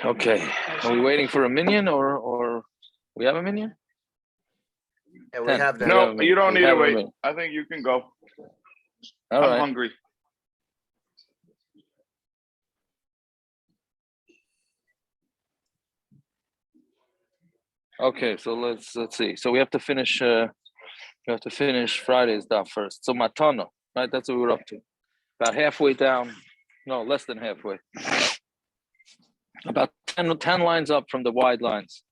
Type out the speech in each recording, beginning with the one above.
Okay. Are we waiting for a minion or we have a minion? Yeah, we have that. No, you don't need to wait. I think you can go. All right. I'm hungry. Okay, so let's see. So we have to finish Friday's daf first. So matana, right? That's what we're up to. About halfway down, no, less than halfway. About 10 lines up from the wide lines.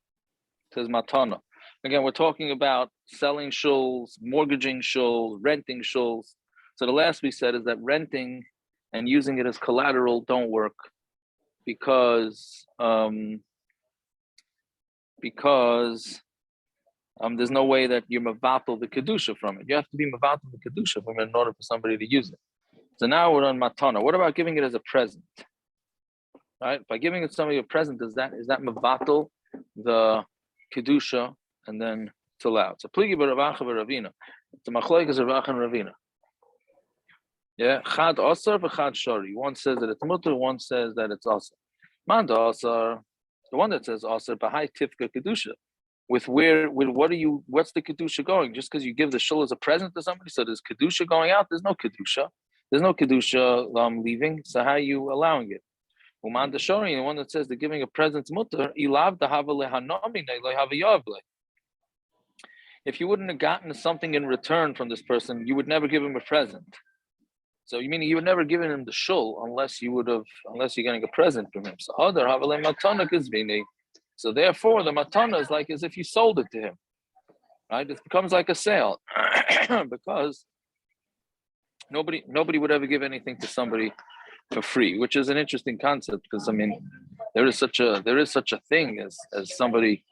It says matana. Again, we're talking about selling shuls, mortgaging shuls, renting shuls. So the last we said is that renting and using it as collateral don't work because there's no way that you're mavatal the kedusha from it. You have to be mavatal the kedusha from it in order for somebody to use it. So now we're on matana. What about giving it as a present? Right? By giving it somebody a present, is that mavatal the kedusha, and then it's allowed. So pligi b'ravacha b'ravina. It's a Machlokes Ravacha and Ravina. Yeah, chad asar v'chad shari. One says that it's mutter, one says that it's asar. Manda asar, the one that says asar b'hai tifka kedusha. What's the kedusha going? Just because you give the shul as a present to somebody, so there's kedusha going out. There's no kedusha. There's no kedusha leaving. So how are you allowing it? Umanda shari, the one that says they're giving a present mutter, ilav dahava lehanomine lehava yavle. If you wouldn't have gotten something in return from this person, you would never give him a present. So you mean you would never given him the shul unless you're getting a present from him. So other havale matana kizvini. So therefore the matana is like as if you sold it to him. Right? It becomes like a sale. Because nobody would ever give anything to somebody for free, which is an interesting concept because I mean there is such a thing as somebody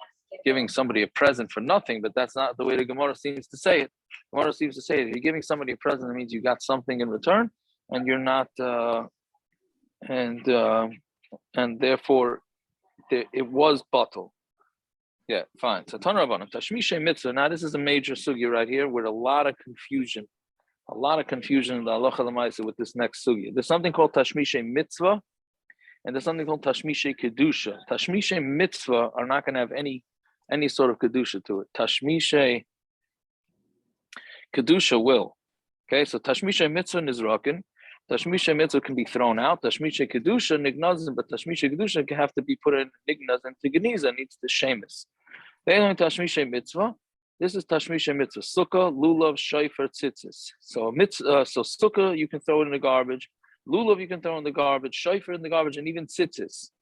giving somebody a present for nothing, but that's not the way the Gemara seems to say it. Gemara seems to say that you're giving somebody a present, it means you got something in return, and you're not, and therefore it was bottle. Yeah, fine. So Tanravan, Tashmishe Mitzvah. Now this is a major sugya right here with a lot of confusion in the halacha l'maaseh with this next sugya. There's something called Tashmishe Mitzvah, and there's something called Tashmishe Kedusha. Tashmishe Mitzvah are not going to have any sort of kedusha to it. Tashmishe kedusha will. Okay, so Tashmishe mitzvah nizrakin. Tashmishe mitzvah can be thrown out. Tashmishe kedusha nignazin, but Tashmishe kedusha can have to be put in nignaz and tigniza needs the shemus. They only Tashmishe mitzvah. This is Tashmishe mitzvah. Sukkah, lulav, shayfer, tzitzis. So sukkah you can throw it in the garbage. Lulav you can throw in the garbage. Shayfer in the garbage, and even tzitzis.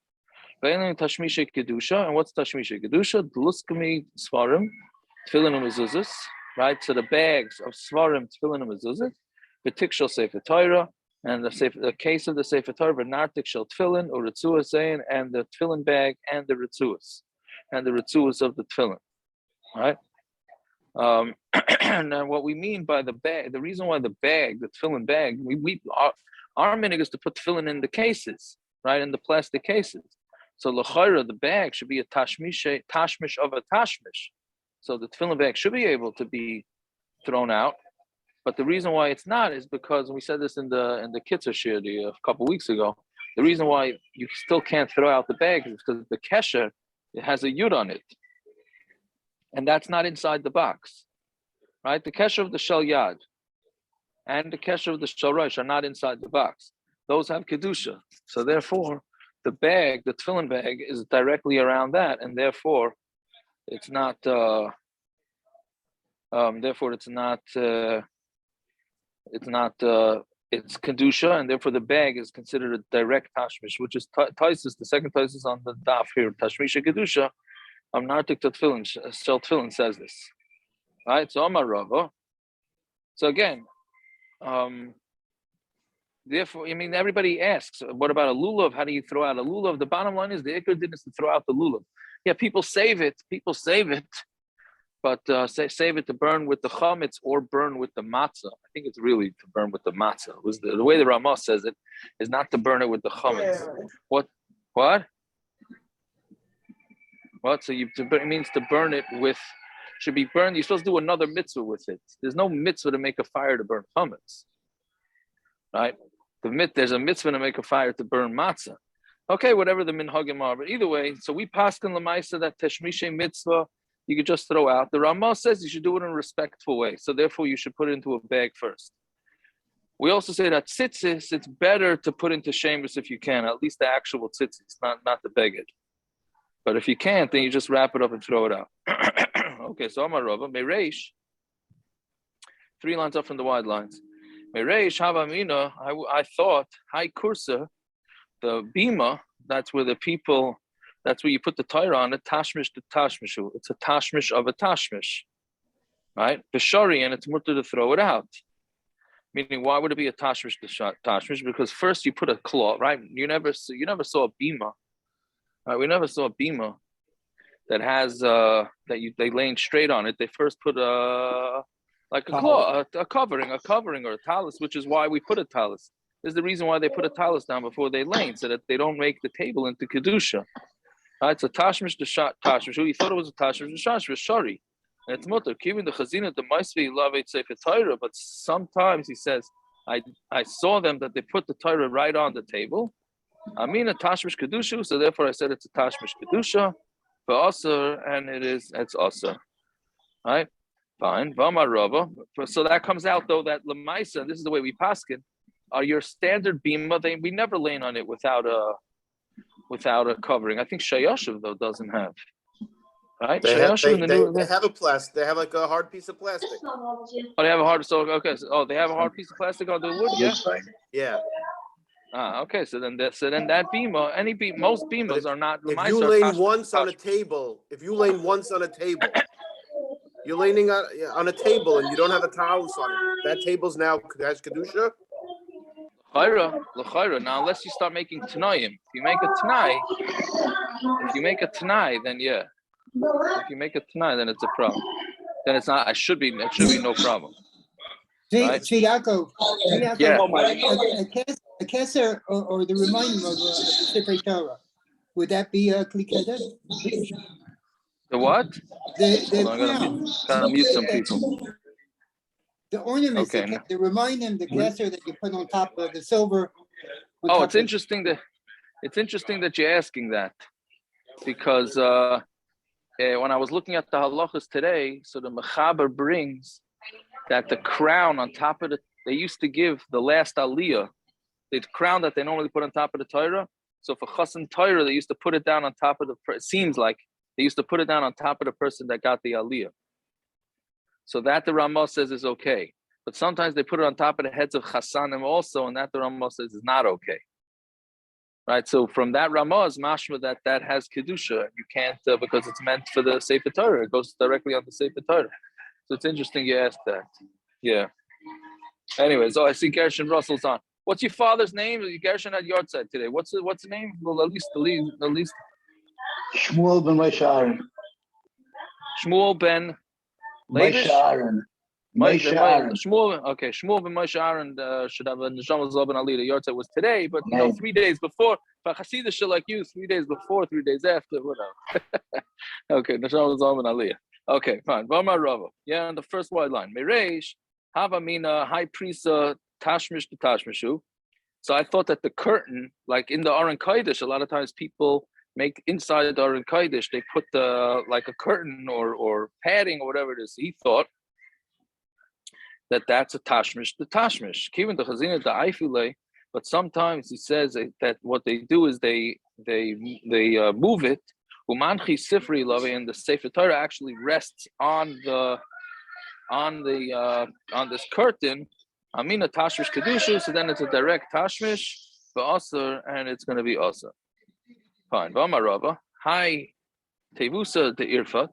Tashmishe kedusha, and what's Tashmishe kedusha? Dluskami svarim, tefillin and mezuzahs, right? So the bags of svarim, tefillin and mezuzahs, v'tikshel Sefer Torah, and the case of the Sefer Torah, v'nartik shel tefillin or ritzuas zayin, and the tefillin bag and the ritzuas of the tefillin, right? And what we mean by the bag, the reason why the bag, the tefillin bag, our minhag is to put tefillin in the cases, right, in the plastic cases. So l'chayra, the bag should be a tashmish of a tashmish. So the tefillin bag should be able to be thrown out. But the reason why it's not is because, and we said this in the kitzur shir a couple of weeks ago, the reason why you still can't throw out the bag is because the kesher, it has a yud on it. And that's not inside the box. Right? The kesher of the shel yad and the kesher of the shel rosh are not inside the box. Those have kedusha. So therefore, the bag, the tefillin bag, is directly around that, and therefore, it's not. It's kedusha, and therefore the bag is considered a direct tashmish, which is Taisus, the second Taisus on the daf here. Tashmisha kedusha, nartik tefillin, shel tefillin says this, right? So Amar Rava. So again, therefore, I mean, everybody asks, what about a lulav? How do you throw out a lulav? The bottom line is the ikar din is to throw out the lulav. Yeah, people save it, but save it to burn with the chametz or burn with the matzah. I think it's really to burn with the matzah. It was the way the Ramah says it is not to burn it with the chametz. What? So it means to burn it with, should be burned. You're supposed to do another mitzvah with it. There's no mitzvah to make a fire to burn chametz, right? There's a mitzvah to make a fire to burn matzah. Okay, whatever the minhagim are, but either way, so we paskin lemaisa that teshmishe mitzvah you could just throw out. The Ramah says you should do it in a respectful way, so therefore you should put it into a bag first. We also say that tzitzis, it's better to put into shemus if you can, at least the actual tzitzis, not the beged. But if you can't, then you just wrap it up and throw it out. Okay, so Amar Rava, Meireish, 3 lines up from the wide lines. Meireish Havamina, I thought, Hai Kursa, the bima, that's where you put the Torah on it, tashmish to tashmishu. It's a tashmish of a tashmish, right? Bishari, and it's mutter to throw it out. Meaning, why would it be a tashmish to tashmish? Because first you put a cloth, right? You never saw a bima, right? We never saw a bima that has they laying straight on it. They first put a cloth, a covering or a talus, which is why we put a talus. This is the reason why they put a talus down before they lay, so that they don't make the table into kedusha. Right, so tashmish to tashmish. He thought it was a tashmish to tashmish. Sorry, and it's mutter. Keeping the chazina the maisvi love it sefer Torah, but sometimes he says, I saw them that they put the Torah right on the table. I mean a tashmish kedusha, so therefore I said it's a tashmish kedusha for aser, and it's aser. Right, fine. V'amar Rava. So that comes out though that lemaisa. This is the way we paskin. Are your standard bima? We never lay on it without a covering. I think Shayashiv though doesn't have. Right? They have a plastic. They have like a hard piece of plastic. Oh, they have a hard. So okay. So, they have a hard piece of plastic on the wood. Yeah. Yeah. Okay. So then that bima, most bimas are not. If you lay once on a table, you're laying on a table and you don't have a talus on it. That table's now has kedusha. L'chayra. Now, unless you start making tanayim, if you make a tanai, then yeah. If you make a tanai, then it's a problem. Then it's not. It should be no problem. Right? Yaakov, yeah. A keser or the reminding of the Sefer Torah, would that be a klikeder? The what? The crown. Gotta mute some people. The ornaments, okay. the reminding, the keser that you put on top of the silver. Oh, it's interesting that you're asking that, because when I was looking at the halachas today, so the mechaber brings that the crown on top of they used to give the last aliyah, the crown that they normally put on top of the Torah. So for chassan Torah, they used to put it down on top of it seems like they used to put it down on top of the person that got the aliyah. So that the Ramah says is okay. But sometimes they put it on top of the heads of chassanim also, and that the Ramah says is not okay. Right, so from that Ramah is mashma that has kedusha. You can't because it's meant for the Sefer Torah. It goes directly on the Sefer Torah. So it's interesting you asked that. Yeah. Anyways, I see Gershon Russell's on. What's your father's name? Gershon at Yortzeit today. What's the name? Well, at least. Shmuel ben Moshe Aaron. Shmuel ben Moshe Aaron. Shmuel. Okay, Shmuel ben Moshe Aaron should have a neshama zoben ali. The Yortzeit was today, but 3 days before. For Hasidish like you, 3 days before, 3 days after, whatever. Okay, neshama zoben ali. Okay, fine. V'amar Rava. Yeah, on the first wide line. Meireish havamina high priest tashmish to tashmishu. So I thought that the curtain, like in the Aron Kodesh, a lot of times people make inside the Aron Kodesh, they put like a curtain or padding or whatever it is. He thought that's a tashmish to tashmish. Even the chazina the aifile, but sometimes he says that what they do is they move it. Umanchi Sifri Love, and the Sefer Torah actually rests on this curtain. Amina Tashmish Kedusha, so then it's a direct Tashmish for Aser, and it's going to be Aser. Fine. V'amar Rava, Hi Tevusa the Irfat.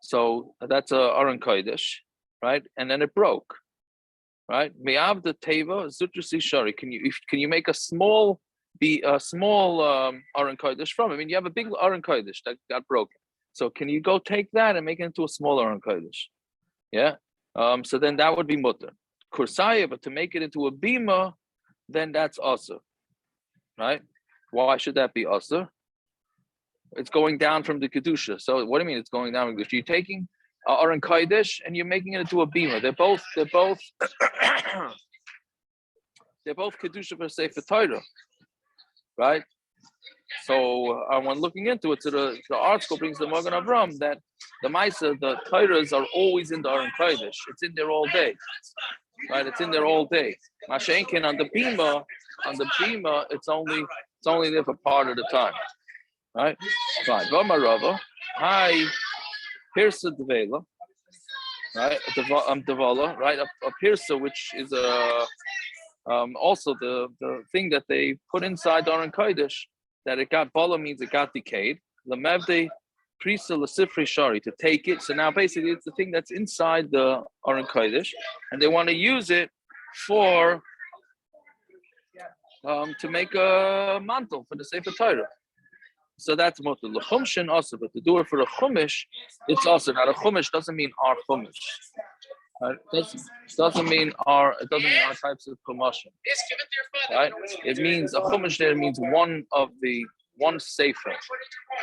So that's a Aron Kodesh, right? And then it broke, right? Me'av the Teva Zutrusi Shari. Can you make a small Aron Kodesh from it? I mean, you have a big Aron Kodesh that got broken. So can you go take that and make it into a small Aron Kodesh? Yeah. So then that would be mutter. Kursaya, but to make it into a bima, then that's also, right? Why should that be also? It's going down from the kedusha. So what do you mean it's going down from the kedusha? You're taking Aron Kodesh and you're making it into a bima. They're both They're both kedusha for Sefer Torah, right? So when looking into it, so the article brings the Magen Avram that the Maisa, the Torahs are always in the Aron Kodesh. It's in there all day, right? It's in there all day. Mashenkin on the bima, it's only there for part of the time, right? Fine. V'amarava, hi, pirsa devela, right? Devala, right? A pirsa, which is also the thing that they put inside the Aron Kodesh, that it got bala means it got decayed. Lamevde prisa l'sifri shari, to take it. So now basically it's the thing that's inside the Aron Kodesh, and they want to use it for to make a mantle for the Sefer Torah. So that's motor l'chumshin also, but to do it for a chumash, it's also now the chumash doesn't mean our chumash. It doesn't mean our types of promotion, right? It means a chumash there means one sefer,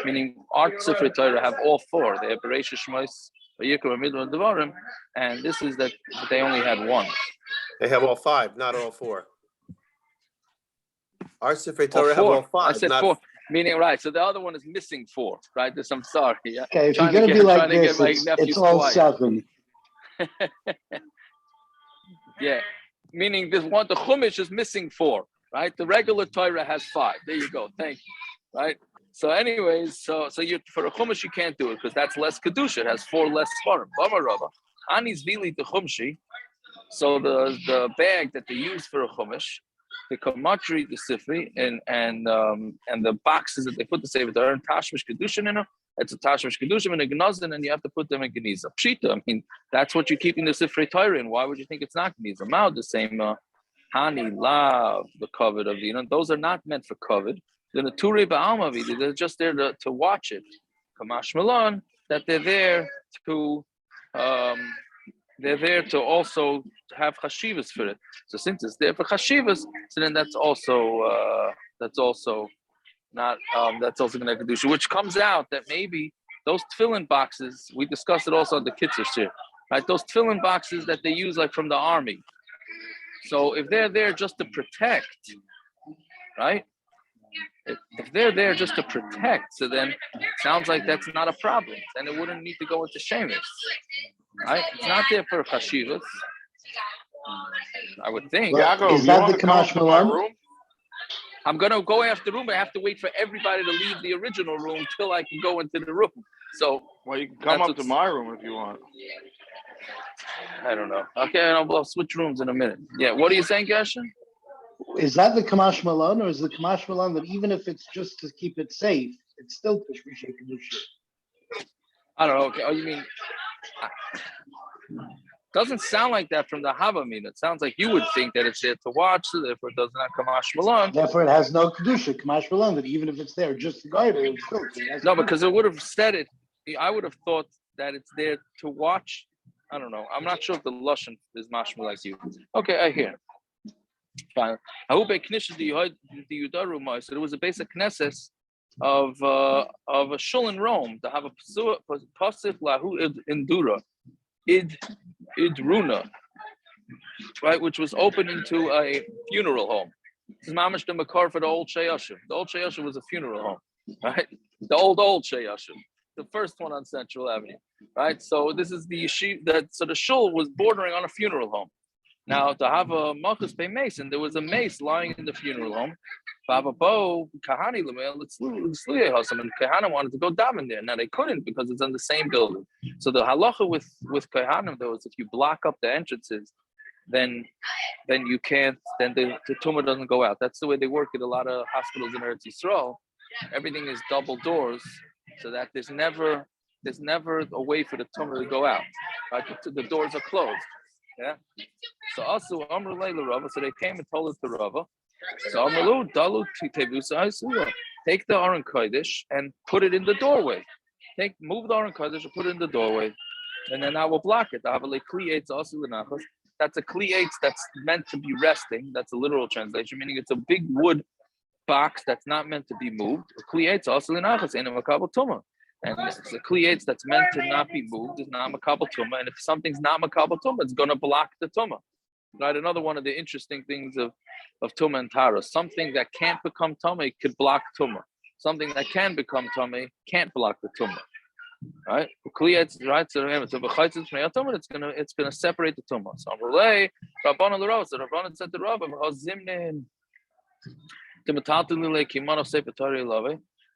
meaning our Sefer Torah have all four. They have Bereishis, Shmos, Vayikra, Midbar, and Devarim, and this is that they only had one. They have all five, not all four. Our Sefer Torah have all five. I said four. Meaning, right, so the other one is missing four, right? I'm sorry. Yeah? Okay, if you're going to be like this, it's all seven. Yeah, meaning this one, the Chumash is missing four, right? The regular Torah has five. There you go. Thank you. Right. So, anyways, so you for a Chumash you can't do it because that's less kedusha. It has four less svarim. Bava Rava, Anis vili the Chumshi. So the bag that they use for a Chumash, the kamatri, the sifri, and the boxes that they put the Sefer Torah and tashmish kedushin in them. It's a tashmish kedushim and a gnazin, and you have to put them in geniza. Pshita, I mean, that's what you're keeping the Sefer Torah in. Why would you think it's not geniza? Now the same hani, lav, the covet of the, those are not meant for covet. They're the turei ba'almavi. They're just there to watch it. Kamash Milan, that they're there to also have chashivas for it. So since it's there for chashivas, so then that's also not that's also going to kedusha, which comes out that maybe those tefillin boxes, we discussed it also on the kitzur here, right? Those tefillin boxes that they use like from the army. So if they're there just to protect, right? If they're there just to protect, so then it sounds like that's not a problem. Then it wouldn't need to go into shemis, right? It's not there for chashivas, I would think. Yaakov, is that the Kamash Milan? I'm going to go after the room. I have to wait for everybody to leave the original room till I can go into the room. So, well, you can come up to my room if you want. I don't know. Okay, I'll switch rooms in a minute. Yeah, what are you saying, Gershon? Is that the Kamash Milan, or is the Kamash Milan that even if it's just to keep it safe, it's still Tishmisha Kedusha? I don't know. Okay. Oh, you mean... Doesn't sound like that from the Havamim. It sounds like you would think that it's there to watch, so therefore it does not Kamash Milan. Therefore, it has no Kedusha, Kamash Milan, that even if it's there just to guide it, still. No, because it would have said it. I would have thought that it's there to watch. I don't know. I'm not sure if the Lashon is mashma like you. Okay, I hear. Fine. I hope a knishes the Yudaru. So there was a basic knesses of a shul in Rome to have a pasif lahu indura. Idruna, right, which was opened into a funeral home. This is mamash the makar for the old Sheyashim. The old Sheyashim was a funeral home, right? The old Sheyashim, the first one on Central Avenue, right? So this is the yeshiva so the shul was bordering on a funeral home. Now to have a malchus pei mason, there was a mace lying in the funeral home. Kahani and Kahana wanted to go daven there. Now they couldn't because it's in the same building. So the halacha with Kahanim though is if you block up the entrances, then you can't. Then the tumor doesn't go out. That's the way they work at a lot of hospitals in Eretz Yisrael. Everything is double doors, so that there's never a way for the tumor to go out. Right? The doors are closed. Yeah. So also Amr Leila Rava. So they came and told us to Rava. So Amalu Dalu Tebusa, take the Aron Kodesh and put it in the doorway. Move the Aron Kodesh and put it in the doorway, and then I will block it. I have a kli eitz also l'nachas. That's a kli eitz that's meant to be resting. That's a literal translation, meaning it's a big wood box that's not meant to be moved. A kli eitz also l'nachas ain't a makabel tuma, and it's a kli eitz that's meant to not be moved is not makabel tuma. And if something's not makabel tuma, it's gonna block the tuma. Right, another one of the interesting things of Tumah and Tara. Something that can't become Tumah could block Tumah. Something that can become Tumah can't block the Tumah. Right? Right. So remember, it's gonna separate the Tumah. So Rabbanan l'Rav, so Rabbanan said to Rav,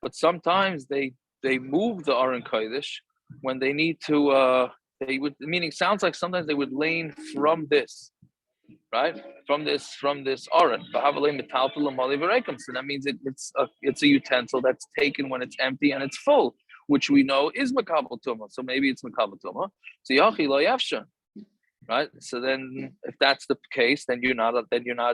but sometimes they move the Aron Kodesh when they need to. They would, meaning sounds like sometimes they would lane from this, right? From this Aron. So that means it's a utensil that's taken when it's empty and it's full, which we know is makabel tumah. So maybe it's makabel tumah. So yachi lo yafshan, right? So then, if that's the case, then you're not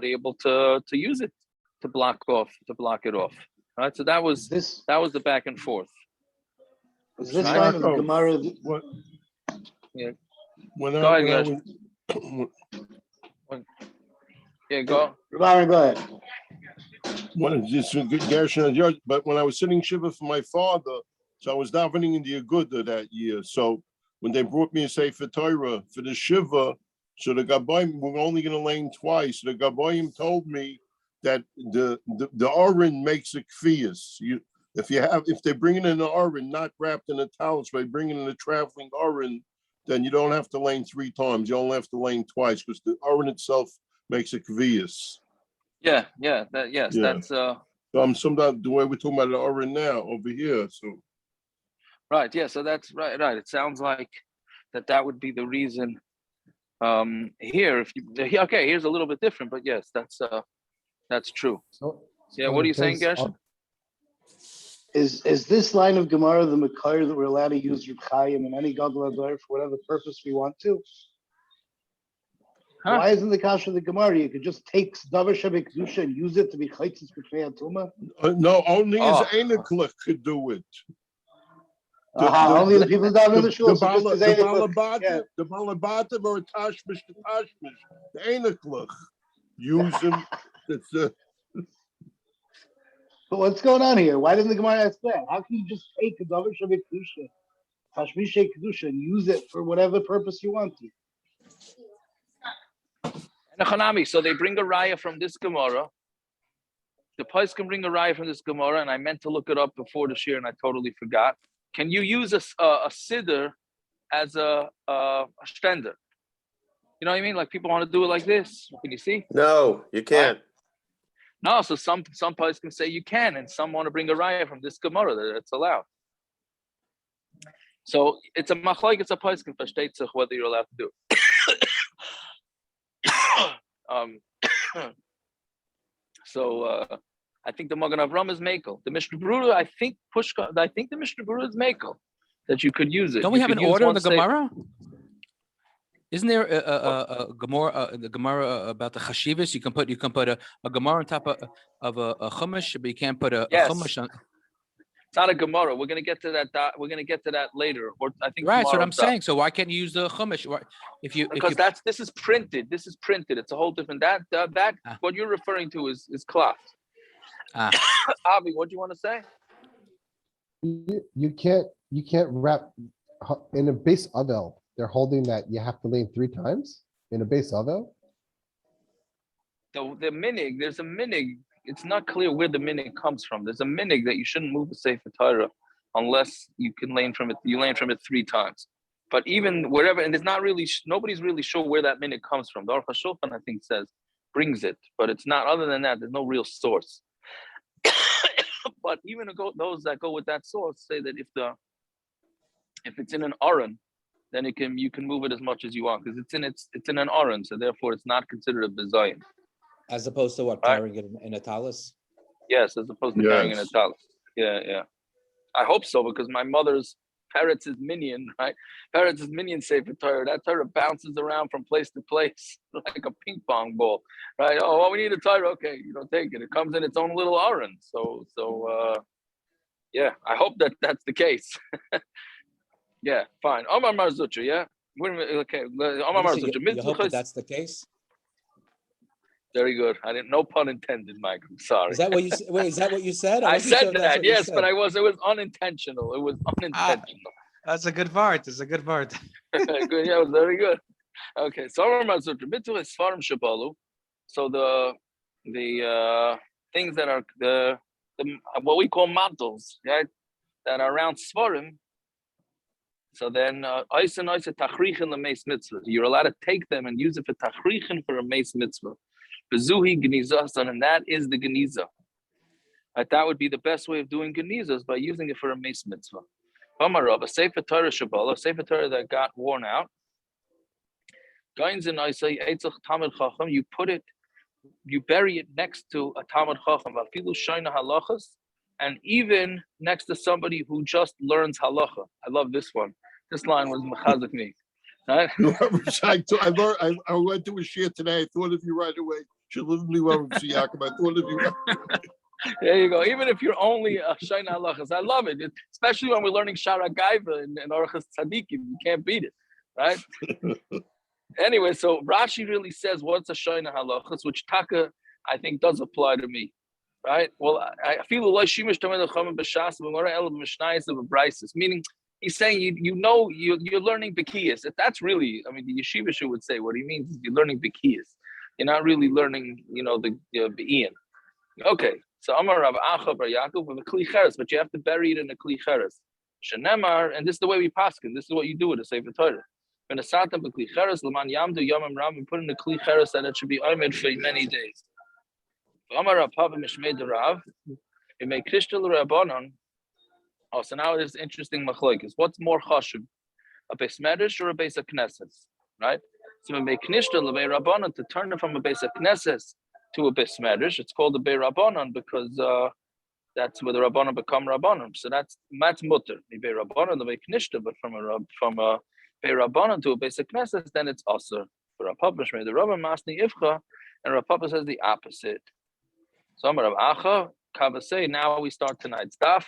able to use it to block it off, right? So that was the back and forth. Is this line of Gemara? Yeah. When Go I ahead, was, yeah, go. Rabbi, go ahead. But when I was sitting shiva for my father, so I was davening in the Aguda that year. So when they brought me a Sefer Torah for the shiva, so the Gabayim were only going to lane twice. The Gabayim told me that the Aron makes a kfiyas. If they bring in an Aron not wrapped in a towel, so they bring in a traveling Aron, then you don't have to lane 3 times. You only have to lane twice because the Aron itself makes a kvias. Yeah. That's So I'm sometimes the way we're talking about the Aron now over here. So right, yeah. So that's right. It sounds like that would be the reason. Here, here's a little bit different, but yes, that's true. So what are you saying, Gershon? Is this line of Gemara the Makar that we're allowed to use Reb Chaim in any Gadol Ador for whatever purpose we want to? Huh? Why isn't the kasha of the Gemara? You could just take Davar Shabbat Kedusha and use it to be chaytzis b'knei Tumah. No, only his Eineklich could do it. Only the people down in the shul. The Balabatim or Tashmish, the Eineklich. Use him. But what's going on here? Why doesn't the Gemara ask that? How can you just take a Davar Shabbat Kedusha, Tashmish Kedusha, and use it for whatever purpose you want to? So they bring a raya from this Gemara. The Pais can bring a raya from this Gemara, and I meant to look it up before the shir, and I totally forgot. Can you use a siddur as a stender? You know what I mean? Like people want to do it like this. Can you see? No, you can't. No, so some Pais can say you can, and some want to bring a raya from this Gemara that it's allowed. So it's a machlokes, it's a Pais can versteht sich whether you're allowed to do it. I think the Magen Avram is Mekel. The Mishna Berurah, I think the Mishna Berurah is Mekel, that you could use it. Don't we have an order in the Gemara? Isn't there a Gemara, the Gemara about the chashivas? You can put a Gemara on top of a chumash, but you can't put a chumash on. It's not a Gemara. We're going to get to that. We're going to get to that later. Or I think. Right. That's what I'm saying. So why can't you use the chumash? Because this is printed. This is printed. It's a whole different. That what you're referring to is cloth. Avi, what do you want to say? You can't wrap in a base avel. They're holding that you have to lane 3 times in a base avel. The minig. There's a minig. It's not clear where the minig comes from. There's a minig that you shouldn't move the Sefer Torah unless you can lane from it. You lane from it 3 times. But even wherever, and there's not really, nobody's really sure where that minig comes from. The Aruch HaShulchan, I think, says brings it, but it's not. Other than that, there's no real source. But even those that go with that source say that if it's in an aron, then you can move it as much as you want because it's in an aron, so therefore it's not considered a bezayin. As opposed to what, carrying it in a talus? Yes, as opposed to carrying it in a talus. Yeah. I hope so because my mother's Peretz's minion, right? Peretz's minion Sefer Torah. That Torah bounces around from place to place like a ping pong ball, right? Oh, well, we need a Torah. Okay, you don't take it. It comes in its own little aron. So, yeah. I hope that's the case. Yeah, fine. Omar Marzucha, yeah. Wait a minute. Okay, Omar Marzucha. You hope that's the case. Very good. I didn't. No pun intended, Mike. I'm sorry. Is that what you? Wait, is that what you said? I said that. Yes, but it was unintentional. It was unintentional. That's a good part. It's a good part. Good. Yeah, it was very good. Okay, so the things that are the what we call mantles, right? That are around svarim. So then, you're allowed to take them and use it for tachrichin for a mace mitzvah. Bezuhi gnizas, and that is the geniza. That would be the best way of doing genizas, by using it for a mace mitzvah. A Sefer Torah Shabbalah, a Sefer Torah that got worn out. You put it, you bury it next to a Talmud Chacham, and even next to somebody who just learns halacha. I love this one. This line was mechazik me. Right? I went to a shir today. I thought of you right away. I thought of you. There you go. Even if you're only a Shaina halachas, I love it. Especially when we're learning Shara Gaiva and Orchas Tzadikim. You can't beat it, right? Anyway, so Rashi really says what's a Shaina halachas, which Taka, I think, does apply to me, right? Well, I feel like Shimish Tamid Chacham b'Shas v'Mora El b'Mishnayis v'Braises, meaning he's saying you're learning Bekiyas. That's really, I mean, the yeshiva would say what he means is you're learning Bekiyas. You're not really learning, the Be'in. Okay. So Amar Rav Acha Bar Yaakov with a kli cheres, but you have to bury it in a kli cheres. Shenemar, and this is the way we paskin. This is what you do with a Sefer Torah. When a satan b'kli cheres, l'man yamdu yamim ram, and put in a kli cheres that it should be omed for many days. Amar Rav Papa Mishmei Rav, you make krishtal rabanon. Oh, so now it is interesting machlokes. What's more chashuv, a beis medrash or a beis knesses, right? So we make krishtal rabanon to turn it from a beis knesses to a beis medrash. It's called a beis rabbanon because that's where the rabbanon become rabbanon. So that's mutter. The beis rabbanon, the beis knishta, but from a beis rabbanon to a beis knesses, then it's also for a papa shmei the rabban masni ifcha, and Rav Papa says the opposite. So Amar Rav Acha Kavasei. Now we start tonight's daf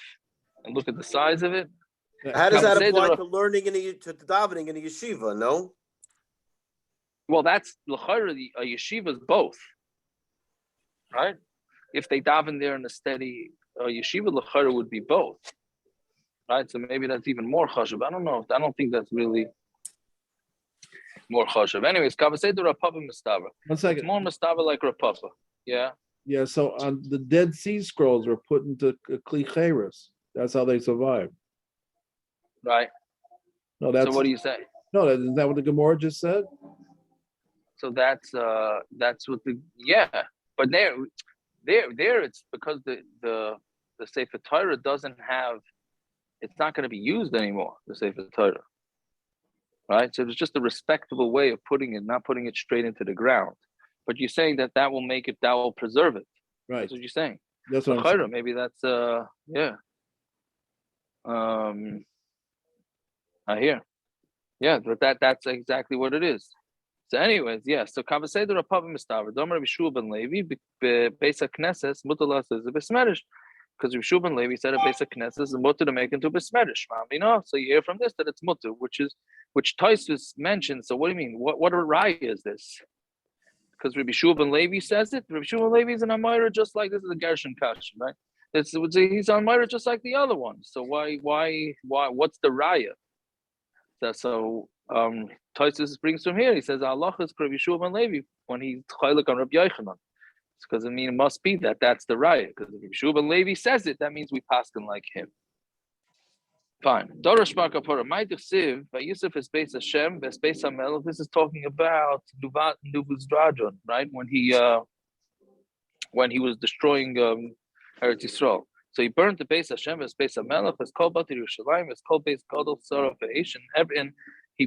and look at the size of it. How does that apply to learning to davening in a yeshiva? No. Well, that's l'chayra. A yeshiva is both. Right? If they daven there in a steady yeshiva, l'chayra would be both. Right? So maybe that's even more chashuv. I don't know. I don't think that's really more chashuv. Anyways, Kavasei to Rav Papa Mistava. 1 second. It's more Mistava like Rav Papa. Yeah. Yeah, so on the Dead Sea Scrolls were put into kli cheres. That's how they survived. Right. No, that's. So what do you say? No, isn't that what the Gemara just said? So that's what but there it's because the Sefer Torah doesn't have, it's not going to be used anymore, the Sefer Torah, right? So it's just a respectable way of putting it, not putting it straight into the ground. But you're saying that will make it, that will preserve it. Right. That's what you're saying. That's what I'm saying. Maybe that's yeah. I hear. Yeah, but that's exactly what it is. So anyways, yeah. So Kavasei Rav Papa Mistaver, Domer Rav Yeshua ben Levi, Beis HaKnesses, Mutalas is a Besmerish. Because Rav Yeshua ben Levi said a Beis HaKnesses is mutter to make into a Besmerish. So you hear from this that it's mutter, which Tosfos mentioned. So what do you mean? What a raya is this? Because Rabbi Yeshua ben Levi says it. Rabbi Yeshua ben Levi is an Amira just like this is a Gershon Kashan, right? He's an Amira just like the other one. So why? What's the raya? So Tosfos brings from here. He says Allah is Rabbi Yeshua ben Levi when he's chaylik on Rabbi Yochanan. It's because it must be that's the raya. Because if Rabbi Yeshua ben Levi says it, that means we paskin like him. Fine. Dorosh Makapora, my Siv, by Yusuf is Beis Hashem, Beis Hamel. This is talking about Nivuzradan, right? When he was destroying Eretz Yisrael. So he burned the Beis Hashem, Beis Hamel, it's called Bati Yerushalayim, it's called Beis Gadol Sarah Ve'esh, and he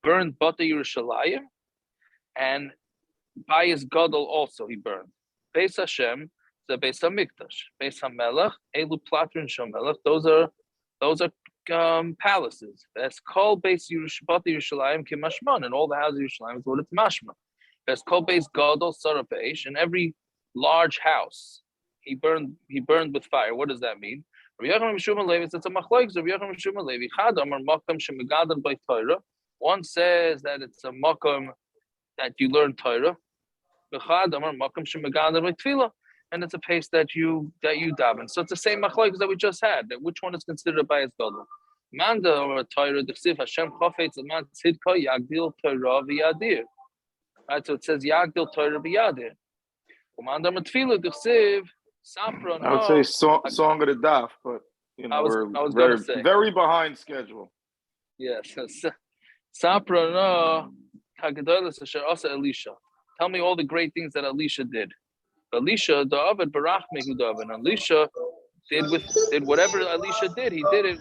burned Bati Yerushalayim, and by his Gadol also he burned. Beis Hashem, the Beis Hamikdash, Beis Hamelach, Elu Platrin Shomelach. Those are palaces. That's called Beis Yerushalayim Kimashman, and all the houses of Yerushalayim is what it's mashma. That's called Beis Gadol Sarah Ve'esh, and every large house he burned with fire. What does that mean? Rabbi Yochanan Mishum Levi says it's a machlokes. Rabbi Yochanan Mishum Levi Chad Amar Makom Shemigadan by Torah. One says that it's a makom that you learn Torah. Chad Amar Makom Shemigadan by Tefillah. And it's a pace that you daven. So it's the same machlokes that we just had. Which one is considered a bias gadol? Manda or Torah d'chsiv Hashem chafetz aman tzidka yagdil Torah v'yadir. Right, so it says yagdil Torah v'yadir. Manda matfilu d'chsiv sapra. I would say song of the Daf, but you know, I was we're gonna say very behind schedule. yes. Sapra no hagadolas asher asa Elisha. Tell me all the great things that Elisha did. Elisha David barach mehu David. Elisha did whatever Elisha did. He did it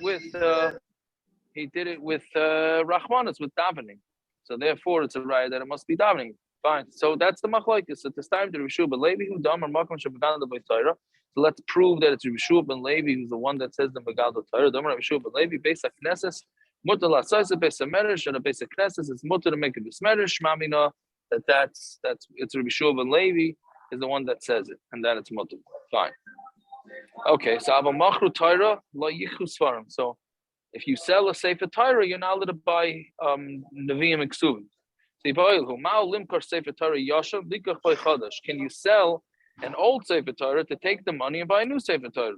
with Rachmanis, with davening. So therefore, it's a right that it must be davening. Fine. So that's the Machlokes. So this time to Rishu ben Levi who dam or makom shebegan the Torah. So let's prove that it's Rishu ben Levi who's the one that says the Begal the Torah. Dam Rishu ben Levi based on Knesses. Mutter la saisa based on Medrash and a base of Knesses. It's mutter to make it this Medrash. Mamina that's it's Rishu ben Levi is the one that says it, and then it's mutter. Fine. Okay. So ava machru Torah lo yichu svarim. So if you sell a Sefer Torah, you're not allowed to buy Nevi'im and Ksuvim. Can you sell an old Sefer Torah to take the money and buy a new Sefer Torah?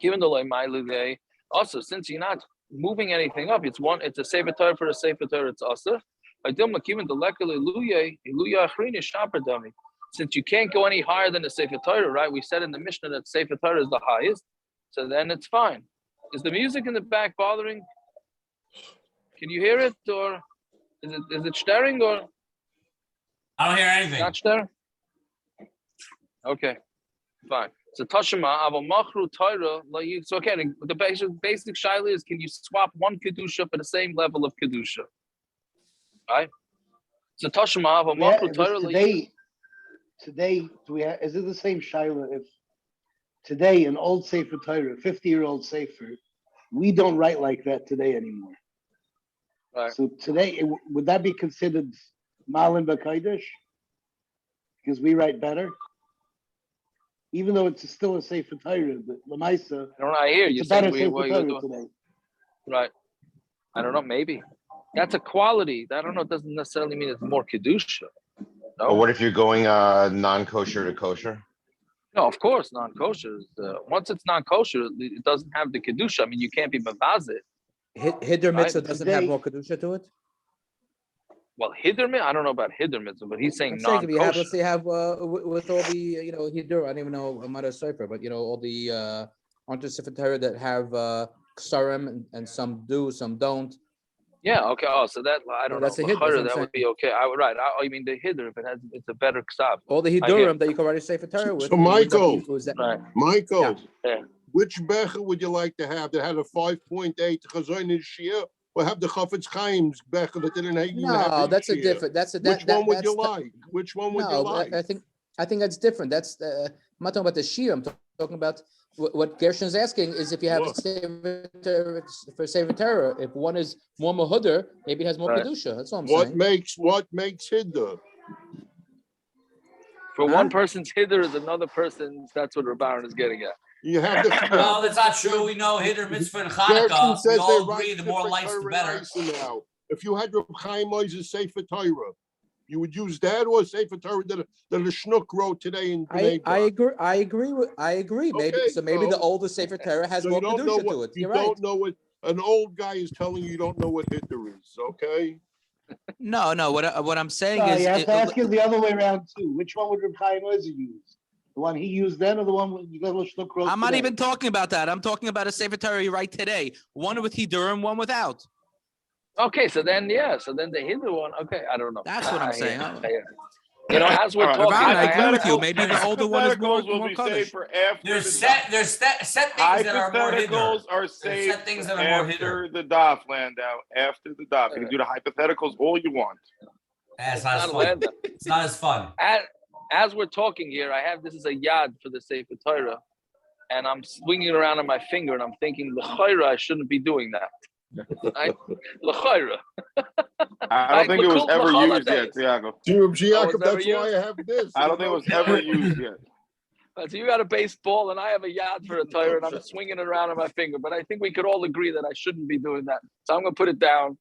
Given the Lay also, since you're not moving anything up, it's a Sefer Torah for a Sefer Torah, it's also. Since you can't go any higher than the Sefer Torah, right? We said in the Mishna that Sefer Torah is the highest, so then it's fine. Is the music in the back bothering? Can you hear it, or is it stirring, or? I don't hear anything. Not stirring? Okay, fine. So Tashima, Avamachru Torah, so okay, the basic shaila is, can you swap one Kedusha for the same level of Kedusha? Right? So Tashima, Avamachru Torah, today, is it the same shaila if today an old Sefer Torah, 50-year-old Sefer, we don't write like that today anymore. Right. So today, would that be considered Malin B'Kodesh? Because we write better? Even though it's still a Sefer Torah, but Lamaisa, I hear you. it's a better saying Sefer Torah today. Right. I don't know, maybe. That's a quality. I don't know, it doesn't necessarily mean it's more Kedusha. No? But what if you're going non-kosher to kosher? No, of course, non-kosher. Once it's non-kosher, it doesn't have the kedusha. I mean, you can't be mavazit. Hiddur mitzvah doesn't have more kedusha to it. Well, hiddur mitzvah, I don't know about hiddur mitzvah, but he's saying non-kosher. Let's say you have with all the hiddur. I don't even know Amud Sefer, but all the onto Sefer Torah that have ksarim and some do, some don't. Yeah. Okay. Oh, so that I don't know. That's a hiddur. That would be okay. I mean, the hiddur, if it's a better ksav. All the hiddurim that you can already say for Torah with. So Michael, Michael, which bracha would you like to have that had a 5.8 chazayin shia, or have the Chafetz Chaim's bracha that didn't have? No, that's a different. Which one would you like? Which one would you like? I think that's different. That's I'm not talking about the shia. I'm talking about what Gershon is asking is if you have a Sefer Torah for Sefer Torah, if one is more mahudder, maybe it has more kedusha. That's all I'm saying. What makes hiddur? For one person's hiddur is another person's. That's what Rabbanan is getting at. You have the. No, that's not true. We know hiddur mitzvah and Hanukkah. We all agree the more lights, the better. Now, if you had Reb Chaim Moses Sefer Torah, you would use that or Sefer Torah that a Schnook wrote today in Bnei Brak? I agree. Maybe the older Sefer Torah has more kedusha to it. You don't know what an old guy is telling you. You don't know what hiddur is. Okay. No. What I'm saying is, you have to ask him the other way around too. Which one would Reb Chaim Moses use? The one he used then, or the one with little Schnook wrote? I'm not even talking about that. I'm talking about a Sefer Torah you write today. One with hiddurim, one without. Okay, so then the hiddur one. Okay, I don't know. That's what I'm saying. As we're talking, I agree with you. Maybe the older one is more saved for after. There's set things that are more hiddur. Hypotheticals are saved things that are more after the daf land out. After the daf, you can do the hypotheticals all you want. It's not as fun. It's not as fun. As we're talking here, this is a yad for the Sefer Torah, and I'm swinging it around on my finger, and I'm thinking, l'chayra, I shouldn't be doing that. L'chayra. I don't think it was ever used yet, Tiago. That's why I have this. I don't think it was ever used yet. So you got a baseball, and I have a yad for a Torah, and I'm swinging it around on my finger. But I think we could all agree that I shouldn't be doing that. So I'm going to put it down.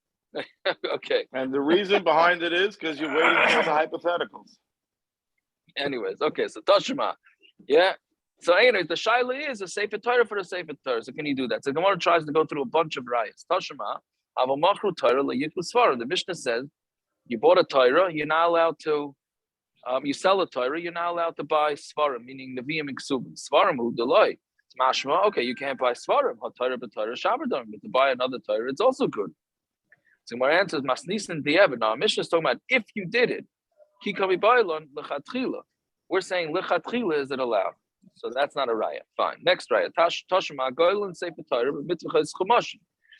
Okay. And the reason behind it is because you're waiting for the hypotheticals. Anyways, okay. So Tashima, yeah. So anyways, the shaila is a Sefer Torah for a Sefer Torah. So can you do that? So Gemara tries to go through a bunch of rayas. Tashma, avamachru Torah leyiklu svarim. The Mishnah says, you bought a Torah, you're not allowed to, you sell a Torah, you're not allowed to buy svarim, meaning neviim and ksubim. Svarim hu deloi. It's mashma, okay, you can't buy svarim. Ha Torah b'Torah shabbatim, but to buy another Torah, it's also good. So Gemara answers, masnisin di'evet. Now, Mishnah is talking about if you did it, ki kavi bailon lechatchila. We're saying lechatchila is it allowed? So that's not a raya. Fine. Next raya. Tashma goylin sefer Torah b'mitzvah chumash.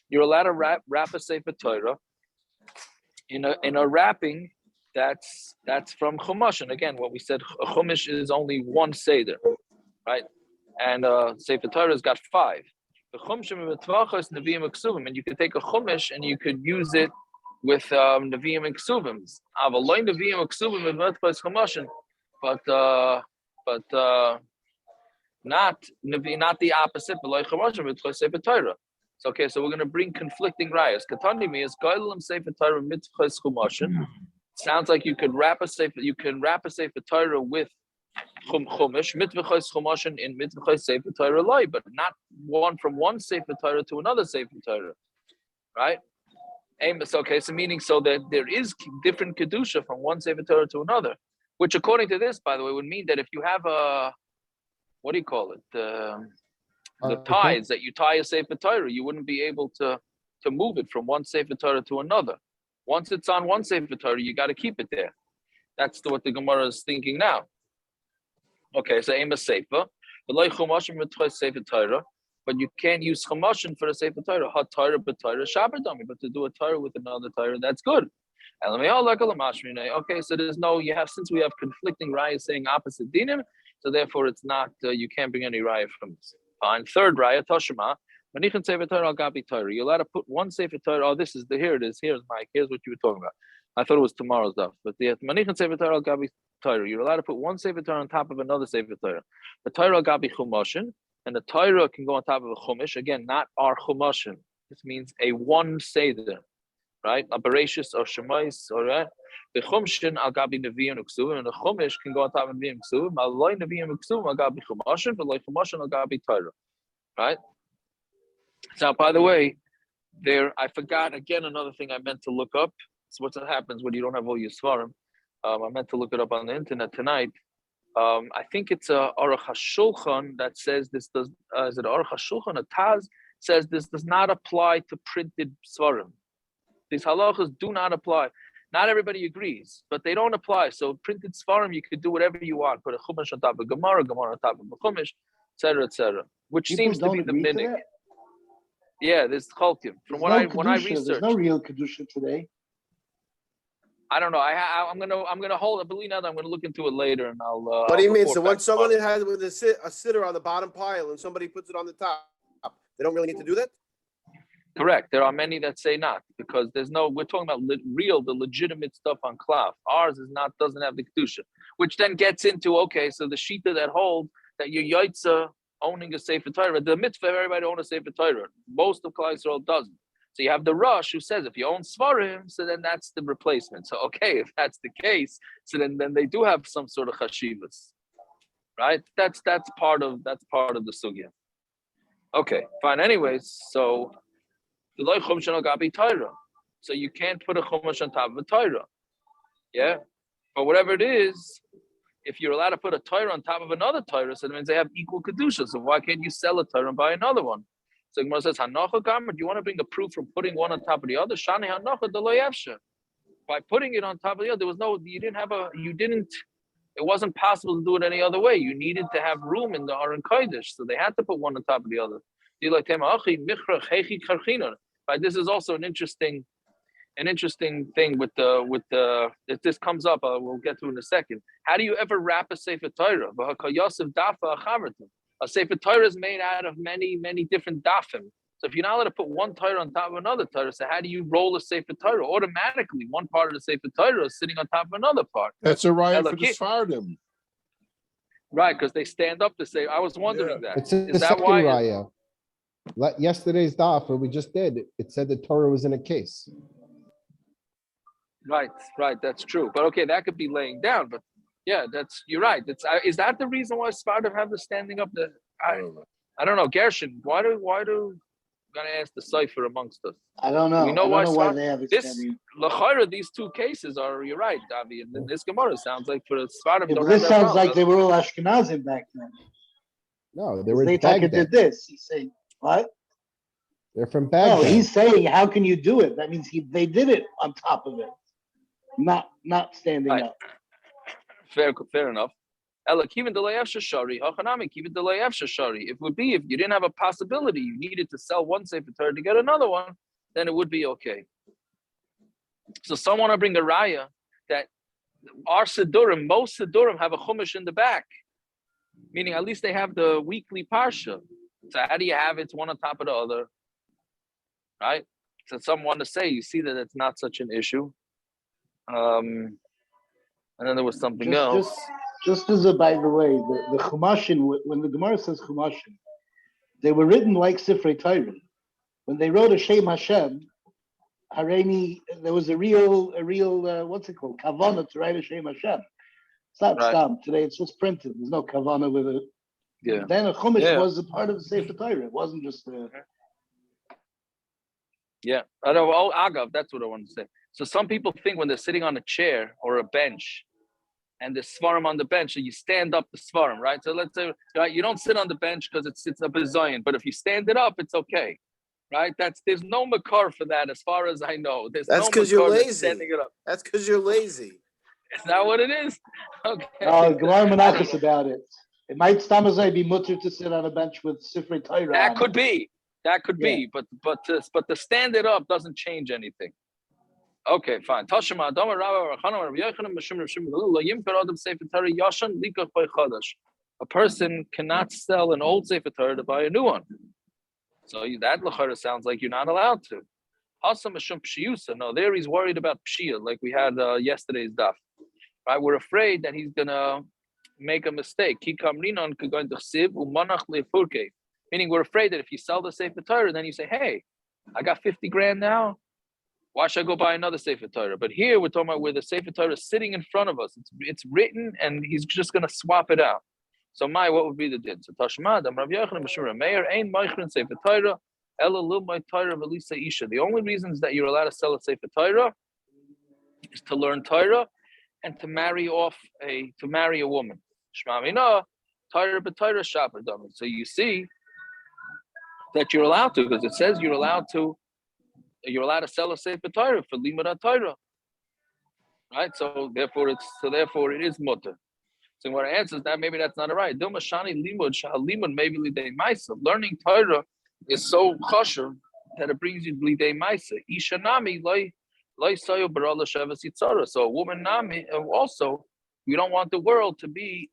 You're allowed to wrap a sefer Torah in a wrapping that's from chumash. And again, what we said, a chumash is only one seder, right? And sefer Torah has got 5. The chumash mitvachos neviim ksuvim, and you could take a chumash and you could use it with neviim and ksuvim. Avaloy neviim ksuvim mitvachos chumash, but not the opposite. So okay, so we're going to bring conflicting rayas. Katani me is goylim sefer Torah mitzvahs chumashin. Sounds like you could wrap a sefer. You can wrap a sefer Torah with chumash mitzvahs chumashin in mitzvahs sefer Torah loy, but not one from one sefer Torah to another sefer Torah, right? Okay, so meaning so that there is different kedusha from one sefer Torah to another, which according to this, by the way, would mean that if you have a what do you call it? The ties that you tie a Sefer Torah, you wouldn't be able to move it from one Sefer Torah to another. Once it's on one Sefer Torah, you got to keep it there. That's what the Gemara is thinking now. Okay, so aim a Sefer, Sefer Torah, but you can't use Chumashin for a Sefer Torah. Ha Torah b'Torah Shabbatami, but to do a Torah with another Torah, that's good. Okay, so there's no, since we have conflicting rayas saying opposite dinim, so therefore it's not, you can't bring any raya from this. Fine. Third raya, Toshima, Manichan Sefer Torah al Gabi Torah. You're allowed to put one Sefer Torah. Oh, here it is. Here's Mike. Here's what you were talking about. I thought it was tomorrow's stuff. But the Manichan Sefer Torah al Gabi Torah. You're allowed to put one Sefer Torah on top of another Sefer Torah. The Torah al Gabi Chumashin, and the Torah can go on top of a Chumash. Again, not our Chumashin. This means a one Seder, right? A Bereshis or Shemais, all right? The Chumshin al Gabi Neviim Uksuvim, and the Chumash can go on top of Neviim Uksuvim. Aloi Neviim Uksuvim al Gabi Chumashin, but like Chumashin al Gabi Torah, right? Now, by the way, I forgot again another thing I meant to look up. So what happens when you don't have all your svarim? I meant to look it up on the internet tonight. I think it's a Aruch HaShulchan that says this does. Is it Aruch HaShulchan? A Taz says this does not apply to printed svarim. These halachas do not apply. Not everybody agrees, but they don't apply. So printed svarim, you could do whatever you want. Put a chumash on top of Gemara, Gemara on top of a chumash, etc., which People seems to be the minhag. Yeah, there's chalkim. From when I researched, there's no real kedusha today. I don't know. I'm gonna hold. I believe now that I'm gonna look into it later, and I'll. What do you mean? So when someone has with a sitter on the bottom pile and somebody puts it on the top, they don't really need to do that? Correct. There are many that say not, because we're talking about the legitimate stuff on Klav. Ours doesn't have the kedusha, which then gets into, okay, so the shita that hold that your yaitza owning a Sefer Torah, the mitzvah of everybody own a Sefer Torah. Most of Klal Yisrael doesn't. So you have the Rush who says if you own Svarim, so then that's the replacement. So okay, if that's the case, so then they do have some sort of chashivas, right? That's part of the sugya. Okay, fine. Anyways, so so you can't put a chumash on top of a Torah, yeah. But whatever it is, if you're allowed to put a Torah on top of another Torah, so that means they have equal kedusha. So why can't you sell a Torah and buy another one? So Gemara says, "Hanocha gamer." Do you want to bring the proof from putting one on top of the other? Shani hanocha d'lo yefsha. By putting it on top of the other, it wasn't possible to do it any other way. You needed to have room in the Aron Kodesh, so they had to put one on top of the other. This is also an interesting thing with the if this comes up, we'll get to it in a second. How do you ever wrap a Sefer Torah? A Sefer Torah is made out of many, many different dafim. So if you're not allowed to put one Torah on top of another Torah, so how do you roll a Sefer Torah? Automatically, one part of the Sefer Torah is sitting on top of another part. That's a riot for the Sfardim. Right, because they stand up to say, I was wondering that. It's Is the that second why? raya. Yesterday's daf, what we just did, it said the Torah was in a case. Right, that's true. But okay, that could be laying down, but Yeah, you're right. Is that the reason why Sparta have the standing up? I don't know. Gershon, why do gonna ask the cipher amongst us? I don't know. We know I don't why know why they have it this standing. L'chayra, these two cases are. You're right, Davi. And this Gemara sounds like for the Sparta. Yeah, but this sounds like they were all Ashkenazim back then. No, they were They Baghdad. did this. He's saying what? They're from Baghdad. No, he's saying how can you do it? That means they did it on top of it, not standing up. Fair enough. If it would be if you didn't have a possibility, you needed to sell one Sefer Torah to get another one, then it would be okay. So someone will bring a raya that our Sidurim, most Sidurim have a Chumash in the back, meaning at least they have the weekly Parsha. So how do you have it? It's one on top of the other, right? So some want to say, you see that it's not such an issue. And then there was something else. Just as a by the way, the Chumashin, when the Gemara says Chumashin, they were written like Sefer Torah. When they wrote a Shem Hashem, Hareini, there was a real what's it called? Kavana to write a Shem Hashem. It's not stam. Today it's just printed. There's no Kavana with it. Yeah. Then a Chumash was a part of the Sefer Torah. It wasn't just Yeah, I know. Oh, Agav, that's what I wanted to say. So some people think when they're sitting on a chair or a bench, and there's svarim on the bench, and you stand up the svarim, right? So let's say, right, you don't sit on the bench because it's a bizayin, but if you stand it up, it's okay, right? There's no makar for that, as far as I know. That's because you're lazy. Standing it up. That's because you're lazy. Is that what it is? Okay. Gemara Menachos about it. It might stamazai be mutter to sit on a bench with Sefer Torah. That could be, but to stand it up doesn't change anything. Okay, fine. A person cannot sell an old Sefer Torah to buy a new one. So that l'chara sounds like you're not allowed to. No, there he's worried about pshia, like we had yesterday's daf. Right, we're afraid that he's gonna make a mistake. Meaning, we're afraid that if you sell the Sefer Torah, then you say, "Hey, I got 50 grand now. Why should I go buy another Sefer Torah?" But here we're talking about where the Sefer Torah is sitting in front of us. It's written, and he's just going to swap it out. So, what would be the din? So, Tashma, Rav Yochanan B'Shur Meir, Ein Meichrin Sefer Torah, Ela Lil Mai Torah V'Lisa Isha. The only reasons that you're allowed to sell a Sefer Torah is to learn Torah and to marry a woman. Shema Mina, Torah B'Torah Shaper Dami. So you see that you're allowed to, because it says you're allowed to sell a Sefer Torah for Limud Torah, right? So therefore it is mutter. So what answers that maybe that's not right. Limud maybe lidei ma'isa. Learning Torah is so kosher that it brings you lidei ma'isa. Isha nami loy sayo barala shavas yitzara. So a woman nami also, we don't want the world to be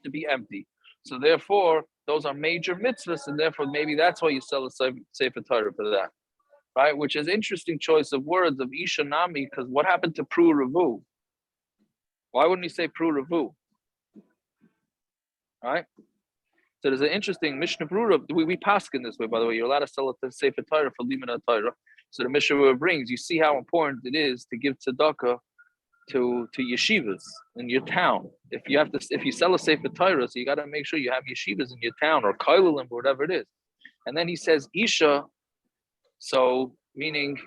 empty. So therefore, those are major mitzvahs, and therefore maybe that's why you sell a Sefer Torah for that, right? Which is interesting choice of words of Isha Nami, because what happened to Pru Ravu? Why wouldn't he say Pru Ravu? Right? So there's an interesting Mishnah Brura. We paskin this way, by the way. You're allowed to sell a Sefer Torah for Limud Torah. So the Mishnah brings, you see how important it is to give tzedaka to yeshivas in your town. If you sell a Sefer Torah, so you got to make sure you have yeshivas in your town or kailulim or whatever it is. And then he says Isha, so meaning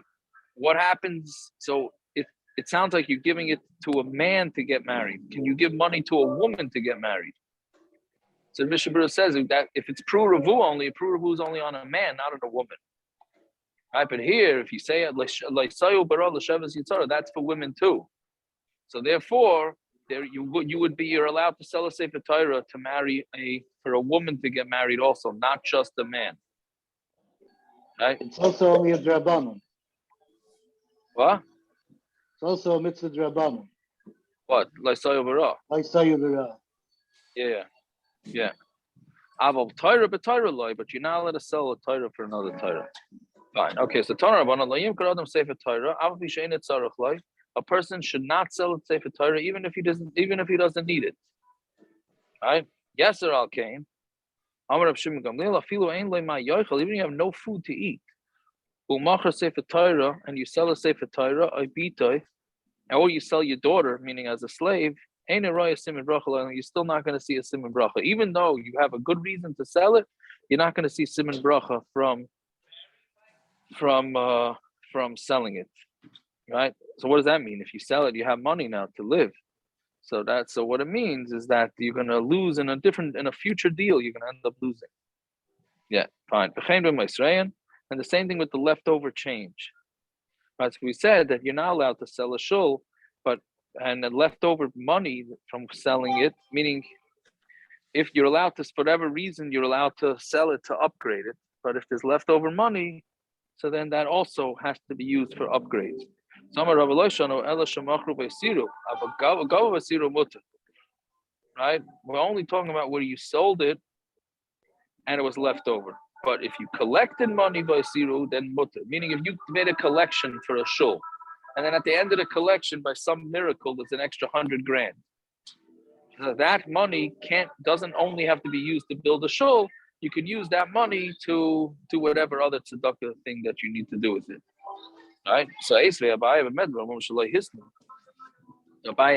what happens? So it sounds like you're giving it to a man to get married. Can you give money to a woman to get married? So Mishnah says that if it's Pru Ravu only, Pru Ravu is only on a man, not on a woman. Right? But here, if you say it that's for women too. So therefore, you're allowed to sell a Sefer Torah to marry for a woman to get married also, not just a man. Right? It's also only a drabanan. What? It's also a mitzvah drabanan. What? L'sayu bara. L'sayu bara. Yeah. Aval Torah b'Torah loy, but you're not allowed to sell a Torah for another Torah. Fine. Okay. So Torah Rabbanan loyim karadam Sefer Torah. Aval v'shein et tzarich loy. A person should not sell a Sefer Torah even if he doesn't need it. Right? Yeser al kain. Amar Rav Shimon Gamliel afilu ein loy ma yochel. Even if you have no food to eat. U'machar Sefer Torah, and you sell a Sefer Torah, oibitoi, or you sell your daughter, meaning as a slave, ain't a roya siman bracha, you're still not going to see a siman bracha. Even though you have a good reason to sell it, you're not going to see siman bracha from selling it, right? So what does that mean? If you sell it, you have money now to live. So what it means is that you're going to lose in a future deal. You're going to end up losing. Yeah, fine. And the same thing with the leftover change. Right, so we said that you're not allowed to sell a shul, and the leftover money from selling it, meaning if you're allowed to, for whatever reason, you're allowed to sell it to upgrade it. But if there's leftover money, so then that also has to be used for upgrades. Right? We're only talking about where you sold it and it was left over. But if you collected money by siru, then mutter. Meaning if you made a collection for a shul, and then at the end of the collection, by some miracle, there's an extra $100,000. So that money doesn't only have to be used to build a shul. You can use that money to do whatever other tzedaka thing that you need to do with it. Right? So Abai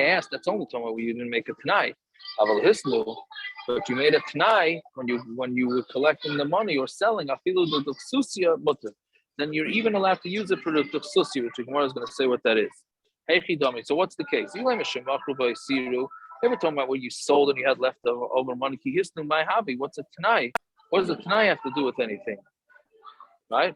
asked, that's only talking about when you didn't make a t'nai. But you made a t'nai when you were collecting the money or selling, then you're even allowed to use it for the tuchsusia, which Gemara is going to say what that is. So what's the case? They were talking about when you sold and you had leftover money. What's a t'nai? What does a t'nai have to do with anything? Right?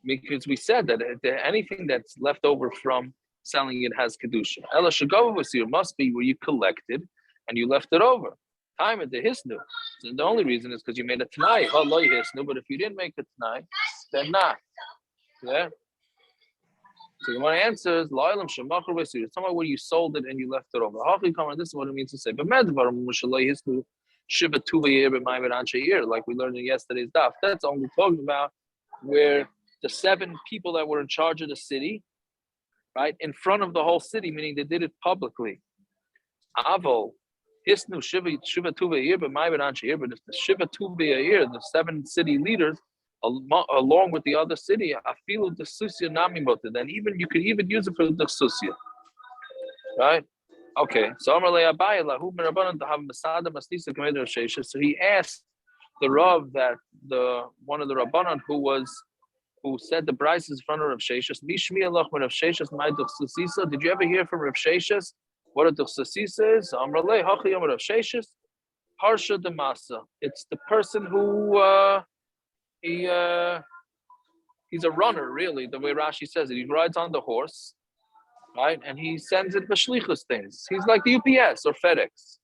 Because we said that anything that's left over from selling it has kedusha. Ela shagava must be where you collected and you left it over. Time at the hisnu. So the only reason is because you made a t'nai. But if you didn't make a t'nai, then not. Yeah. So the answer is lo'ilam shemachar v'sir. It's somewhere where you sold it and you left it over. This is what it means to say. But shiva tuva like we learned in yesterday's daf. That's only talking about where the 7 people that were in charge of the city, right, in front of the whole city, meaning they did it publicly. Avol, hisnu shiva tuva year, but if the shiva tuva year, the 7 city leaders, along with the other city, afilu the susya nami moted, then even you could even use it for the susya, right? Okay, so Amarle Abai lahu ben Rabbanan to have masada mastisa commander of Shesha. So he asked the Rav that one of the Rabbanan who said the price is in front of Rav Sheshes. Mishmi Allah when Rav Sheshes my duchsasisa. Did you ever hear from Rav Sheshes what a duchsasisa is? Amrale hachi Rav Sheshes harsha demasa. It's the person who he's a runner, really. The way Rashi says it, he rides on the horse, right, and he sends it b'shlichus things. He's like the UPS or FedEx.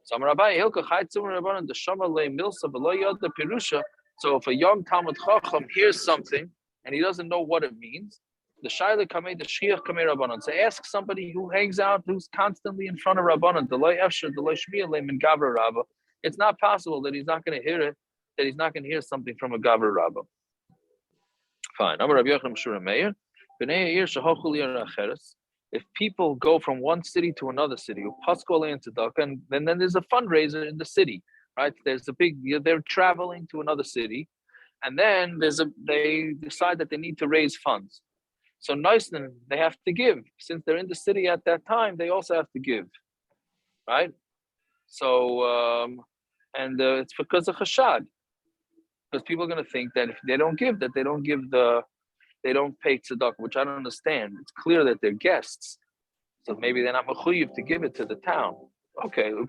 So Amrabai hilka chaytzum rabbanan deshama le milsa v'lo yod the pirusha. So if a young Talmud Chacham hears something and he doesn't know what it means, the Shaila Kamei, the Shchiach Kamei Rabbanon. So ask somebody who hangs out, who's constantly in front of Rabbanon. It's not possible that he's not going to hear it, that he's not going to hear something from a Gavra Rabbah. Fine. If people go from one city to another city, and then there's a fundraiser in the city. Right, they're traveling to another city, and then they decide that they need to raise funds. So Neusden, they have to give. Since they're in the city at that time, they also have to give. Right? So, it's because of Chashad. Because people are going to think that if they don't give, they don't pay tzedaka, which I don't understand. It's clear that they're guests. So maybe they're not mechuyev to give it to the town. Okay, and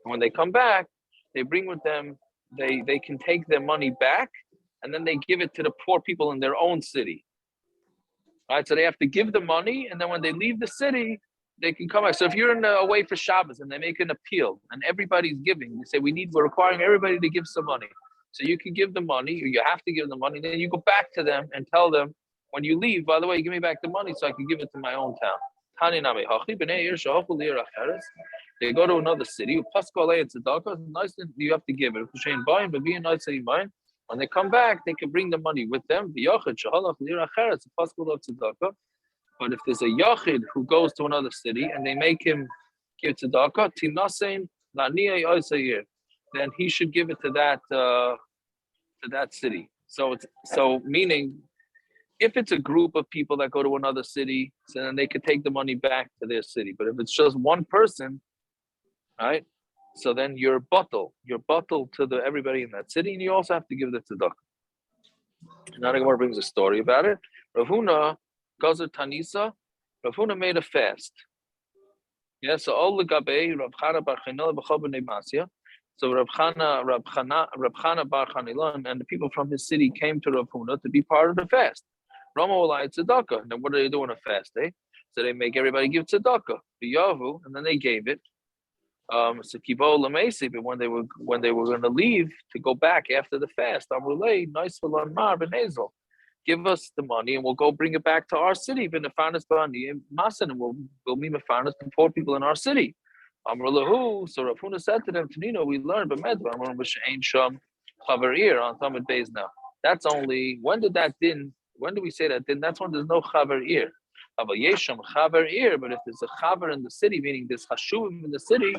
when they come back, they bring with them, they can take their money back, and then they give it to the poor people in their own city. All right, so they have to give the money, and then when they leave the city, they can come back. So if you're away for Shabbos and they make an appeal, and everybody's giving, they say we're requiring everybody to give some money. So you can give the money, or you have to give the money, then you go back to them and tell them when you leave, by the way, give me back the money so I can give it to my own town. They go to another city. You have to give it. When they come back, they can bring the money with them. But if there's a yachid who goes to another city and they make him give tzedaka, then he should give it to that city. So meaning, if it's a group of people that go to another city, so then they could take the money back to their city. But if it's just one person, right? So then you're bottle to everybody in that city, and you also have to give the tzedaka. Now the Gemara brings a story about it. Rav Huna, Gazer Tanisa, Rav Huna made a fast. Yeah, so all the Gabe, Rav Chana Bar Chanila B'chol B'nei Masya. So Rav Chana Bar Chanila and the people from his city came to Rav Huna to be part of the fast. Rama Olai tzedaka. Now what do they do on a fast day? So they make everybody give tzedaka, Yavu, and then they gave it. So Kibo Lamesi, but when they were going to leave to go back after the fast, Amrulay, nice Mar Benazel, give us the money and we'll go bring it back to our city. Benefanas Bani and Masan, and we'll meet Mefanas and poor people in our city. Amrulahu. So Rav Huna said to them, Tanino, we learned B'medva, Amrul B'Shein Sham Chaverir on Tamid Beis now. That's only when did we say that din? That's when there's no Chaverir. But if there's a chaver in the city, meaning there's chashuvim in the city,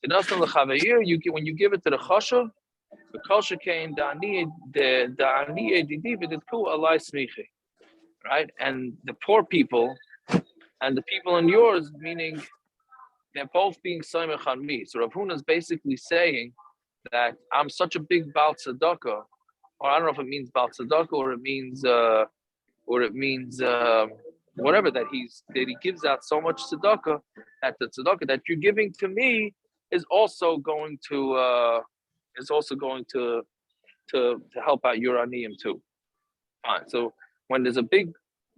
it doesn't the chaver. You when you give it to the chashuv, the kosher came right, and the poor people and the people in yours, meaning they're both being soymech on me. So Rav Huna is basically saying that I'm such a big Baal tzedaka, or I don't know if it means Baal tzedaka or it means whatever, that he gives out so much tzedaka that the tzedaka that you're giving to me is also going to help out your aniyim too. Fine. So when there's a big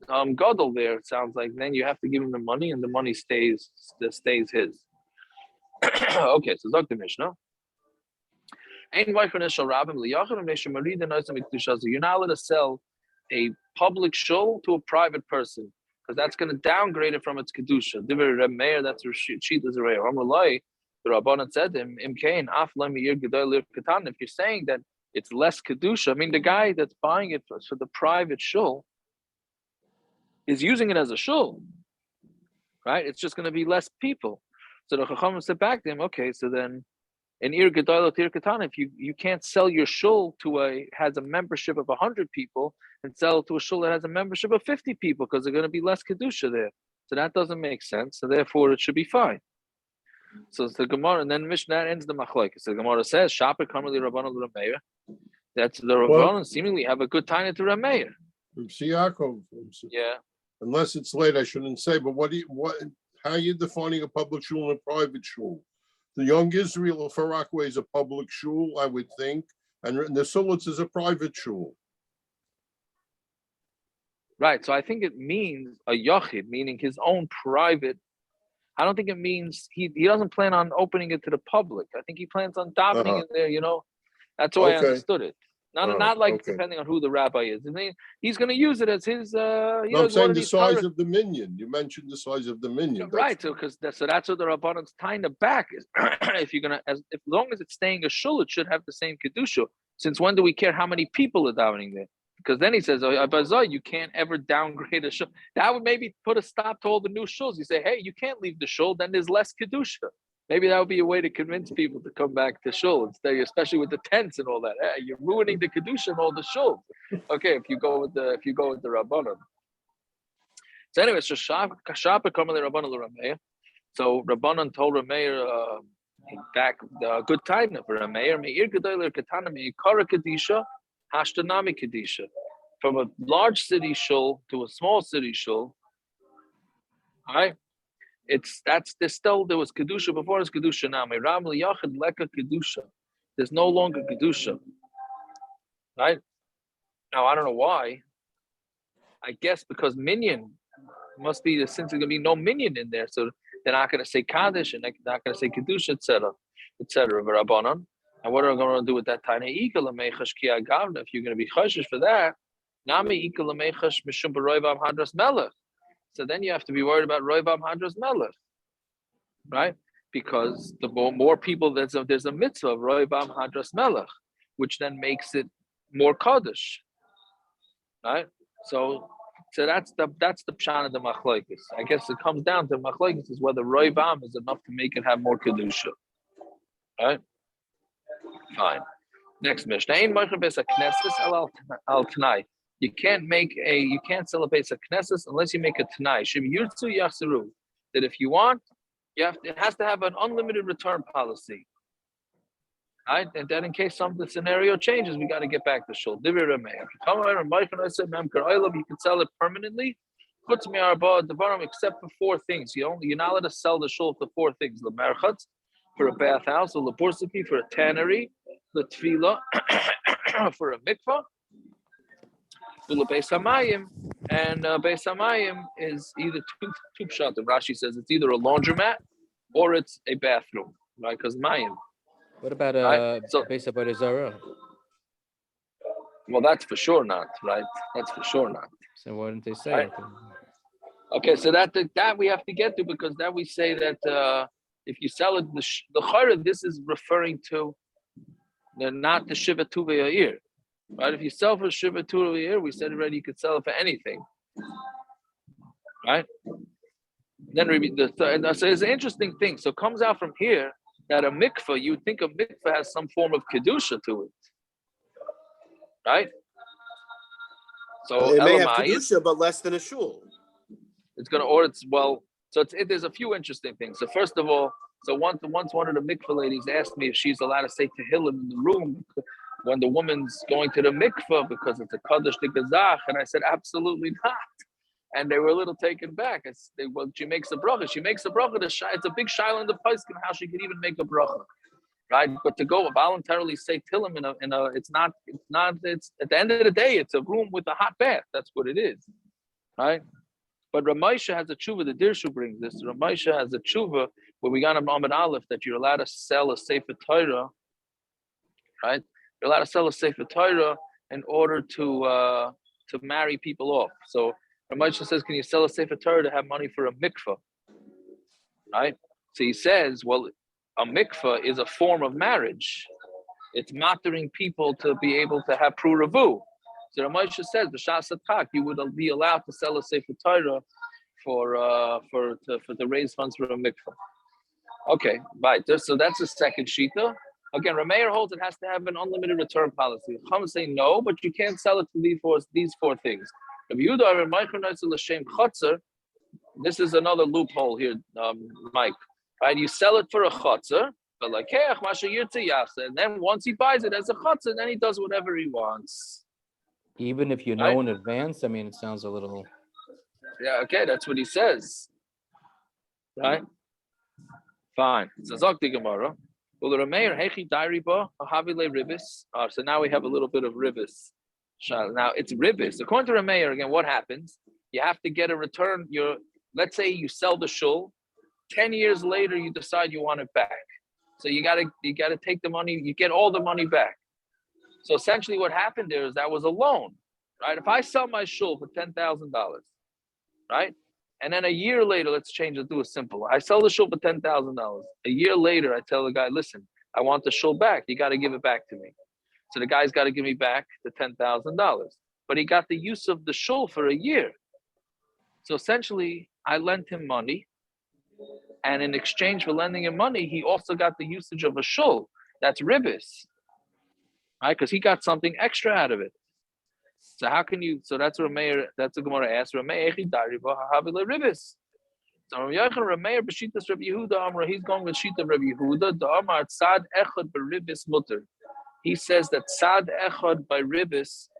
gadol there, it sounds like then you have to give him the money and the money stays his. Okay, so Dr. Mishna. You're not allowed to sell a public shul to a private person, because that's going to downgrade it from its kedusha. That's Rashid is a rare. The Rabbanan said him, if you're saying that it's less kedusha, I mean the guy that's buying it for the private shul is using it as a shul, right? It's just going to be less people. So the Chacham said back to him, okay, so then in Ir Gedolah to Ir Katana, if you can't sell your shul has a membership of 100 people and sell it to a shul that has a membership of 50 people, because they're going to be less kedusha there. So that doesn't make sense. So therefore, it should be fine. So it's the Gemara, and then Mishna ends the Machlokes. So the Gemara says, "Shaper Kamali Rabbanon Rameir." That's the Rabbanon seemingly have a good time to Rameir. Yeah. Unless it's late, I shouldn't say. But how are you defining a public shul and a private shul? The Young Israel of Far Rockaway is a public shul, I would think, and the Sulitz is a private shul. Right. So I think it means a yachid, meaning his own private. I don't think it means he doesn't plan on opening it to the public. I think he plans on davening in there. That's the way I understood it. Not like depending on who the rabbi is. I mean, he's going to use it as his. I'm saying the size of the minyan. You mentioned the size of the minyan. Right. So that's what the rabbanon's tying the back is. If you're gonna, as long as it's staying a shul, it should have the same kedusha. Since when do we care how many people are davening there? Because then he says, you can't ever downgrade a shul. That would maybe put a stop to all the new shuls. You say, hey, you can't leave the shul, then there's less kedusha. Maybe that would be a way to convince people to come back to shul instead, especially with the tents and all that. Hey, you're ruining the kedusha of all the shuls. Okay, if you go with the rabbanon. So anyway, so shapa kamali rabbanon l'rameir. So rabbanon told Rameir back good time for Rameir. Meir gedoler katana meikara kedisha. Hashtanami Kedisha. From a large city shul to a small city shul. All right. There was Kedusha before, there's Kedusha now. Ram liyachid leka Kedusha. There's no longer Kedusha. Right? Now I don't know why. I guess because minyan must be, since there's gonna be no minyan in there, so they're not gonna say Kaddish and they're not gonna say Kedusha, etc. Rabbanon. And what are we going to do with that time? If you're going to be choshesh for that, so then you have to be worried about roivam hadras melech, right? Because the more people, there's a mitzvah of roivam hadras melech, which then makes it more kaddish, right? So that's the pshan of the machlokes. I guess it comes down to machlokes is whether roivam is enough to make it have more kedusha, right? Fine. Next Mishnah. You can't sell a base of knesses unless you make a tanai. That if you want, it has to have an unlimited return policy. Right? And then in case the scenario changes, we got to get back to shul. You can sell it permanently. Except for four things. You're not allowed to sell the shul for four things: the merchatz, for a bathhouse, the labursiki, for a tannery, the tefillah, for a mikvah, the beis hamayim, and beis hamayim is either two pshat. Rashi says it's either a laundromat or it's a bathroom, right? Because mayim. What about Beis Avodah Zarah? Well, that's for sure not, right? That's for sure not. So why didn't they say right? it? Okay, so that we have to get to, because that we say that if you sell it, the chayra, this is referring to not the shiva tuva a year, right? If you sell for shiva tuva a year, we said already you could sell it for anything, right? Then so it's an interesting thing. So it comes out from here that a mikveh, you would think a mikveh has some form of kedusha to it, right? So it may have kedusha, but less than a shul. It's gonna, there's a few interesting things. So first of all, once one of the mikveh ladies asked me if she's allowed to say tehillim in the room when the woman's going to the mikveh because it's a kaddish d'gazach, and I said absolutely not. And they were a little taken back. She makes a bracha. She makes a bracha. It's a big shaila in the poskim how she could even make a bracha, right? But to go voluntarily say tillim it's at the end of the day, it's a room with a hot bath. That's what it is, right? But Ramesha has a tshuva. The Dirshu brings this. Ramesha has a tshuva where we got a Amud Aleph that you're allowed to sell a Sefer Torah, right? You're allowed to sell a Sefer Torah in order to marry people off. So Ramesha says, can you sell a Sefer Torah to have money for a mikvah? Right? So he says, well, a mikvah is a form of marriage. It's mattering people to be able to have pruravu. So Ramesha says, b'shas hatak, you would be allowed to sell a Sefer Torah to raise funds for a mikvah. Okay, right. So that's the second shita. Again, Rameir holds it has to have an unlimited return policy. Chum say no, but you can't sell it to these four things. This is another loophole here, Mike. Right? You sell it for a chotzer, but like, and then once he buys it as a chotzer, then he does whatever he wants. Even if you know in advance, I mean, it sounds a little. Yeah, okay, that's what he says. Right? Fine. So Zok Gemara. So now we have a little bit of Ribbis. Now it's Ribbis. According to Rameir, again, what happens? You have to get a return. Let's say you sell the shul, 10 years later you decide you want it back. So you gotta take the money, you get all the money back. So essentially what happened there is that was a loan, right? If I sell my shul for $10,000, right? And then a year later, let's change it, do it simple. I sell the shul for $10,000. A year later, I tell the guy, listen, I want the shul back. You got to give it back to me. So the guy's got to give me back the $10,000. But he got the use of the shul for a year. So essentially, I lent him money. And in exchange for lending him money, he also got the usage of a shul. That's Ribbis. Right? Because he got something extra out of it. So how can you? So that's what Gemara asks. Rameir Ribbis. So Rameir b'shitas Rabbi Yehuda Amra. He's going with shita Rabbi Yehuda. The Amar tzad echad b'Ribbis mutter. He says that tzad echad by Ribbis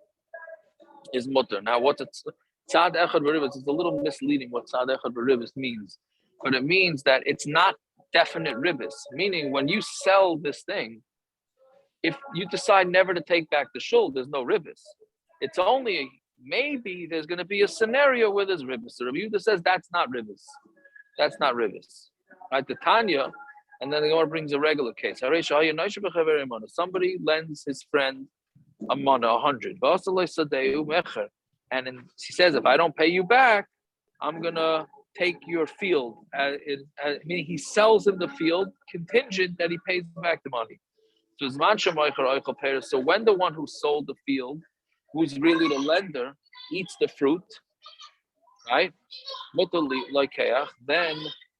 is mutter. Now, what's tzad echad b'Ribbis? It's a little misleading what tzad echad b'Ribbis means, but it means that it's not definite Ribbis. Meaning, when you sell this thing, if you decide never to take back the shul, there's no Ribbis. It's only maybe there's going to be a scenario where there's Ribbis. So Rabbi Yehuda says that's not Ribbis. That's not Ribbis. Right? The Tanya, and then the Gemara brings a regular case. Somebody lends his friend a mana, 100. And then he says, if I don't pay you back, I'm going to take your field. Meaning he sells him the field contingent that he pays back the money. So when the one who sold the field, who's really the lender, eats the fruit, right? Then,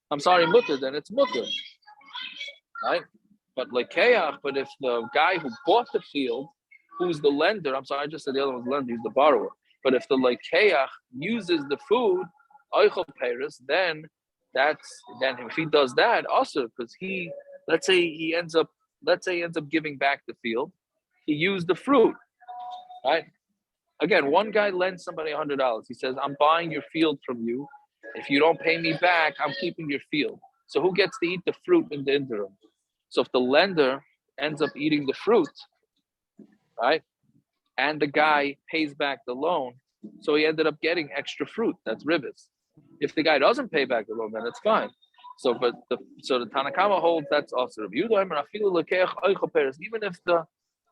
then it's mutter, right? But lekeach, but if the guy who bought the field, who's the lender, I'm sorry, I just said the other one's the lender, he's the borrower. But if the lekeach uses the food, oichel peres, then if he does that also, because let's say he ends up giving back the field, he used the fruit, right? Again, one guy lends somebody $100. He says, I'm buying your field from you. If you don't pay me back, I'm keeping your field. So who gets to eat the fruit in the interim? So if the lender ends up eating the fruit, right, and the guy pays back the loan, so he ended up getting extra fruit. That's Ribbis. If the guy doesn't pay back the loan, then it's fine. So the Tanakama holds that's also even if the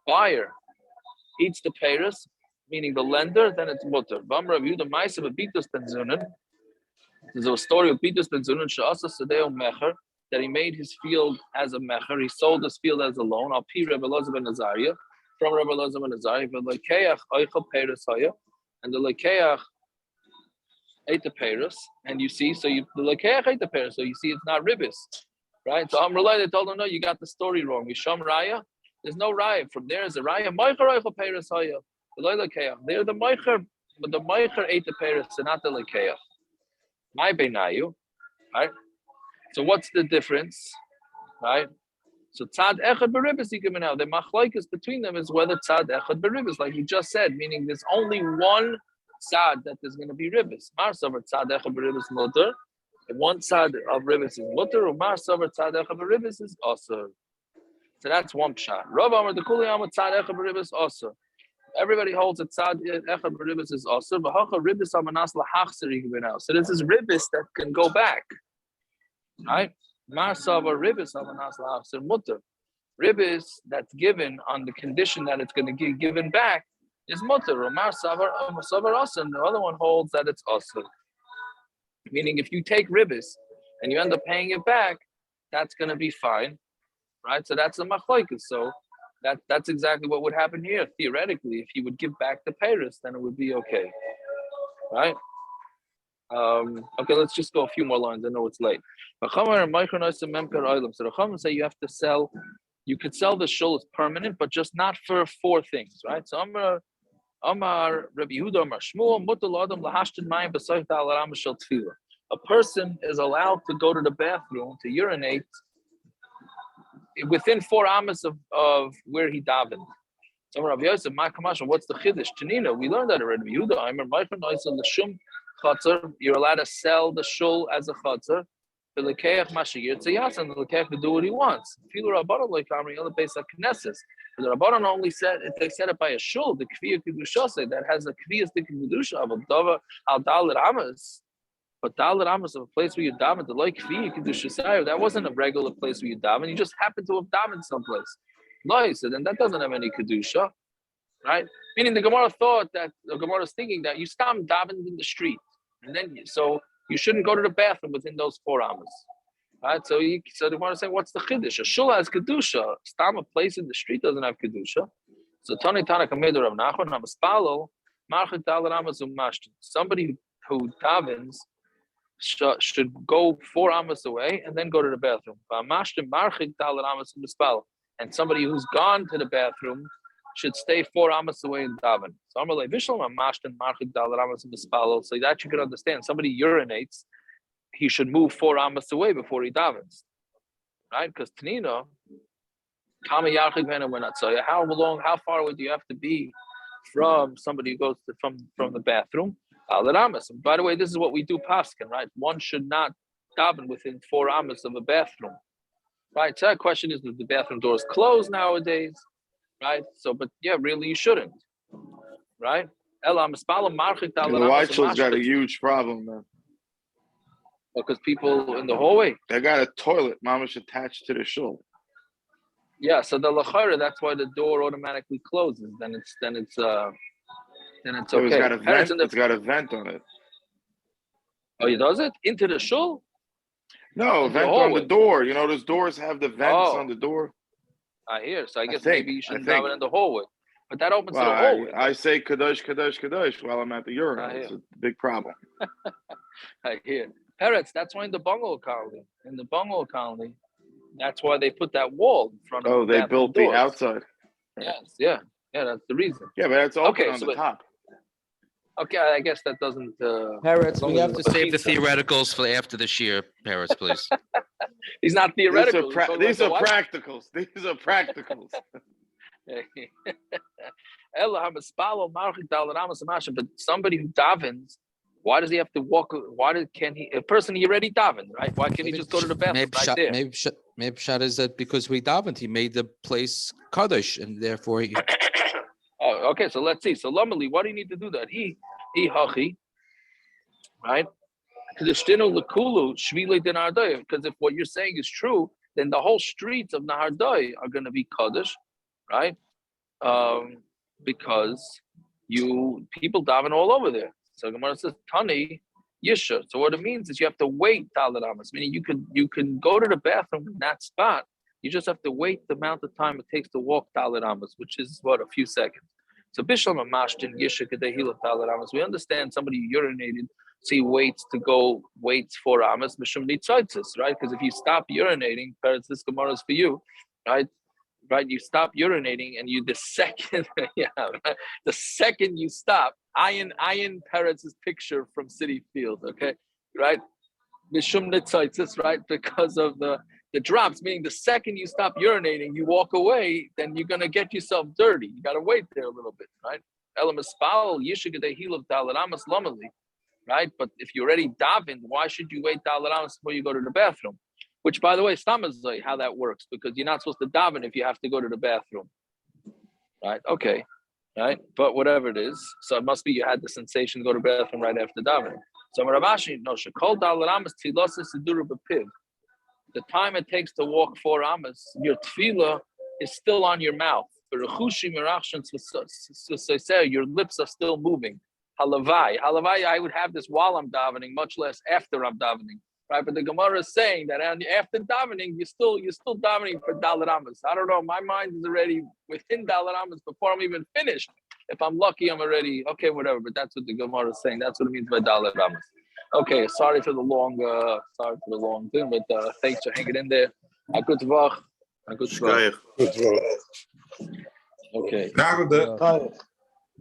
buyer eats the peiros, meaning the lender, then it's mutter. There's a story of Bitus ben Zunan that he made his field as a mecher. He sold his field as a loan. Al pi Rebbe Elazar ben Azariah, from Rebbe Elazar ben Azariah, and the lekeach ate the peiros, and you see, the lekeach ate the peiros, so you see it's not Ribbis, right? So Amrullah, they told him, no, you got the story wrong. Yisham Raya, there's no Raya. From there is a Raya. Meicher oichel peiros haya. They're the Meicher, but the Meicher ate the peiros, and not the lekeach. My beinayu, right? So what's the difference, right? So tzad echad b'ribbis yikim now. The machlokes between them is whether tzad echad b'ribbis, like you just said, meaning there's only one tzad that there's going to be ribbis. Mar savar tzad echad b'ribbis mutter. One tzad of ribbis is mutter, or mar savar tzad echad b'ribbis is asur. So that's one pshat. Rav Amar the kuli amar tzad echad b'ribbis asur. Everybody holds that tzad echad b'ribbis is asur. V'hacha ribbis amanas lahachzer yikim now. So this is ribbis that can go back. Right? Marsava Ribbis Amanas Lahafsir Mutter. Ribbis that's given on the condition that it's going to get given back is Mutter. Or Marsava Asr. The other one holds that it's Asr. Meaning if you take Ribbis and you end up paying it back, that's going to be fine. Right? So that's the Machlokes. So that's exactly what would happen here. Theoretically, if he would give back the peiros, then it would be okay. Right? Okay, let's just go a few more lines. I know it's late. So the Chachamim say you have to sell. You could sell the shul as permanent, but just not for four things, right? So Amar Rabbi Yehuda Amar Shmuel Mutal Adam lahashtin mayim b'soich da'alaram shel tefillah. A person is allowed to go to the bathroom to urinate within 4 amas of where he davened. So Rabbi Yosef, my kamasha, what's the chiddush? Tanina, we learned that already. Yehuda Amar Ma'ifan Noisel l'shum chatzar. You're allowed to sell the shul as a chatzar. The lekeach mashigir tziyas, and the lekeach can do what he wants. Filu rabbanon like Amri on the base of Knesset. The rabbanon only said if they said it by a shul, the kviya kedusha say that has a kviya stick kedusha of a dava al dalet amas. But dalet amas of a place where you daven, the like kviya kedusha say that wasn't a regular place where you daven. You just happened to have davened someplace. Nice, so then that doesn't have any kedusha, right? Meaning the Gemara thought that the Gemara is thinking that you stam davened in the street, and then so you shouldn't go to the bathroom within those 4 amas, right? So the Gemara is saying, what's the chiddush? A shul has kedusha. Stam a place in the street doesn't have kedusha. So Tani Tana Kamedu Rav Nachman Namaspalo Marchik Dalet Amas Umashtin. Somebody who davens should go 4 amas away and then go to the bathroom. Marchik Dalet Amas Umashtin. And somebody who's gone to the bathroom should stay 4 amas away and daven. So so that you can understand. Somebody urinates, he should move 4 amas away before he davens, right? Because Tanina, how far away do you have to be from somebody who goes from the bathroom? And by the way, this is what we do paskin, right? One should not daven within 4 amas of a bathroom. Right, so that question is, the bathroom doors closed nowadays, right? So, but yeah, really, you shouldn't, right? The White Shul's got a huge problem, man. Because people in the hallway, they got a toilet, mamash, attached to the shul. Yeah, so the lachara, that's why the door automatically closes. Then it's okay. It's got a vent. It's got a vent on it. Oh, it does it into the shul? No, vent on the door. You know, those doors have the vents on the door. I hear. So I guess maybe you shouldn't have it in the hallway. But that opens to the hallway. I say kadosh, kadosh, kadosh while I'm at the urinal. It's a big problem. I hear. Peretz, that's why in the bungalow colony. In the bungalow colony, That's why they put that wall in front of. Oh, they built the outside. Yes, yeah, that's the reason. Yeah, but that's open Okay, on so the top. Okay, I guess that doesn't. Parrots, we have to Save the theoreticals for after this year, Paris, please. He's not theoretical. These are practicals. These are practicals. But somebody who davens, why does he have to walk? A person he already davened, right? Why can't he just go to the bathroom there? Maybe Pshat is that because we davened, he made the place kaddish, and therefore he. Oh, okay, so let's see. So Lamali, why do you need to do that? He hachi, right? Because if what you're saying is true, then the whole streets of Nahardai are going to be kaddish, right? Because people daven all over there. So Gemara says Tani Yisha. So what it means is you have to wait Talit Amos. Meaning you can go to the bathroom in that spot. You just have to wait the amount of time it takes to walk Talit Amos, which is a few seconds. So Bishal Mamashtin Yisha Kedehila Talit Amos. We understand somebody urinated, so he waits for Amos, Mishum Nitzaitis, right? Because if you stop urinating, parents, this Gemara is for you, right? Right, you stop urinating, and the second you stop, Ayin Peretz's picture from City Field, okay, right? Mishum Nitzaitis, right? Because of the drops, meaning the second you stop urinating, you walk away, then you're gonna get yourself dirty. You gotta wait there a little bit, right? Elamispal Yishigade of Dalaramas Lamali, right? But if you already davened, why should you wait Dalaramas before you go to the bathroom? Which, by the way, Stamazai, how that works, because you're not supposed to daven if you have to go to the bathroom, right? Okay, right? But whatever it is, so it must be you had the sensation to go to the bathroom right after davening. So Ravashi, no, shekol dalaramas tfilosis seduru bepiv. The time it takes to walk 4 amas, your tefillah is still on your mouth. Your lips are still moving. Halavai, I would have this while I'm davening, much less after I'm davening. Right, but the Gemara is saying that after davening, you're still davening for Dalet Amos. I don't know. My mind is already within Dalet Amos before I'm even finished. If I'm lucky, I'm already okay. Whatever. But that's what the Gemara is saying. That's what it means by Dalet Amos. Okay. Sorry for the long thing, but thanks for hanging in there. A good vach. Okay.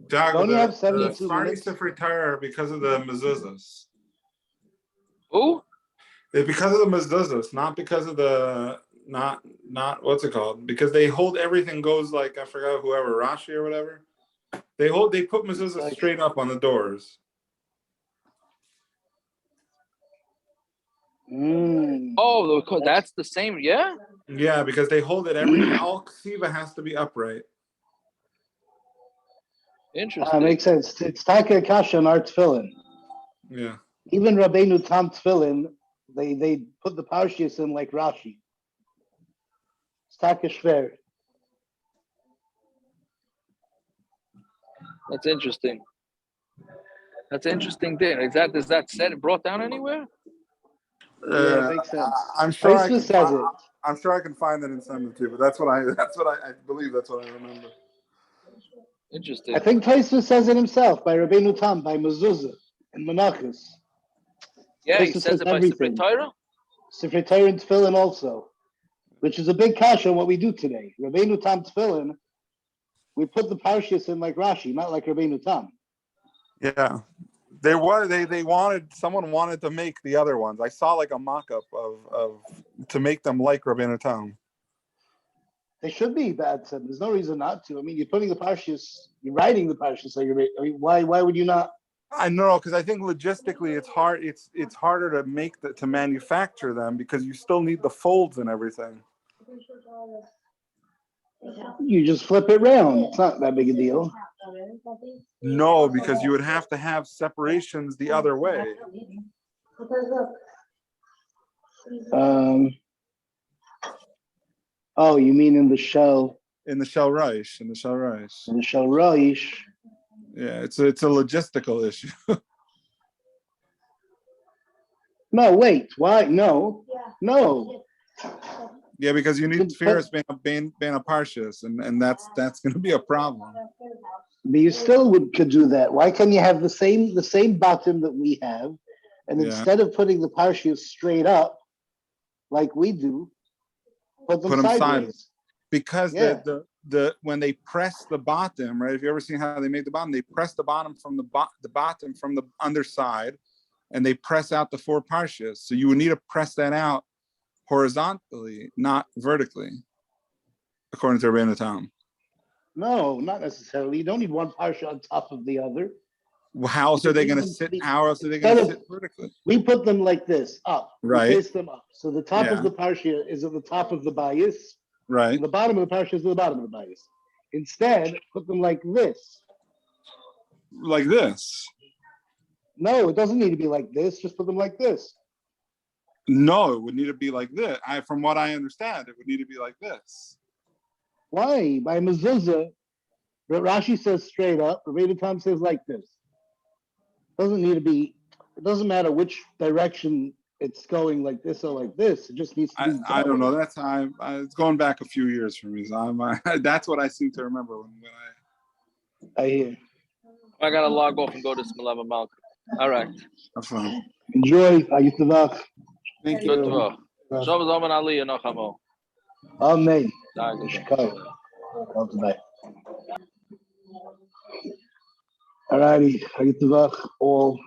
Don't you have 72 starting minutes? Sefer Torah because of the mezuzahs. Who? It's because of the mezuzahs, not because of the not what's it called? Because they hold everything goes like I forgot whoever Rashi or whatever. They put mezuzahs straight up on the doors. Oh, that's the same. Yeah. Yeah, because they hold it all ksiva has to be upright. Interesting. Makes sense. It's Taka Kasha on our tefillin. Yeah. Even Rabbeinu Tam tefillin, they put the parshias in like Rashi. It's Taka Shver. That's interesting. That's an interesting thing. Is that said brought down anywhere? Yeah, it makes sense. I'm sure I can find it and send it to you, but that's what I believe. That's what I remember. Interesting. I think Taisva says it himself by Rabbeinu Tam, by Mezuzah and Menachos. Yeah, he says it by Sefer Torah. Sefer Torah and Tefillin also, which is a big kasha on what we do today. Rabbeinu Tam Tefillin, we put the parshias in like Rashi, not like Rabbeinu Tam. Yeah, someone wanted to make the other ones. I saw like a mock-up of to make them like Rabbeinu Tam. They should be bad. There's no reason not to. I mean, you're putting the parshias, you're writing the parshias. Like why would you not? I know, because I think logistically it's hard. It's harder to to manufacture them because you still need the folds and everything. You just flip it around. It's not that big a deal. No, because you would have to have separations the other way. Oh, you mean in the shell? In the shell rice. In the shell rice. Yeah, it's a logistical issue. No, wait. Why? No. Yeah, because you need Tfiras Bena Parshas, and that's going to be a problem. But you still could do that. Why can't you have the same bottom that we have, and instead of putting the Parshas straight up, like we do, Put them sideways. sideways. Because Yeah. the when they press the bottom, right? If you ever seen how they make the bottom, they press the bottom from the bottom from the underside, and they press out the 4 parshas. So you would need to press that out horizontally, not vertically, according to Rabbeinu Tam. No, not necessarily. You don't need one parsha on top of the other. How else are they going to sit? How else are they going to sit vertically? We put them like this, up. Right. We place them up. So the top Yeah. of the parsha is at the top of the bias. Right. And the bottom of the parsha is at the bottom of the bias. Instead, put them like this. Like this. No, it doesn't need to be like this. Just put them like this. No, it would need to be like this. From what I understand, it would need to be like this. Why? By mezuzah, Rashi says straight up. Rabbeinu Tam says like this. Doesn't need to be. It doesn't matter which direction it's going, like this or like this. It just needs to be. I don't know. That's how it's going back a few years for me. So that's what I seem to remember when I hear. I gotta log off and go to Smalava Malka. All right. Have fun. Enjoy. Ayutavach. Thank Good talk. Shabbos Omen Ali and Ochamo. Amen. All righty. Ayutavach all.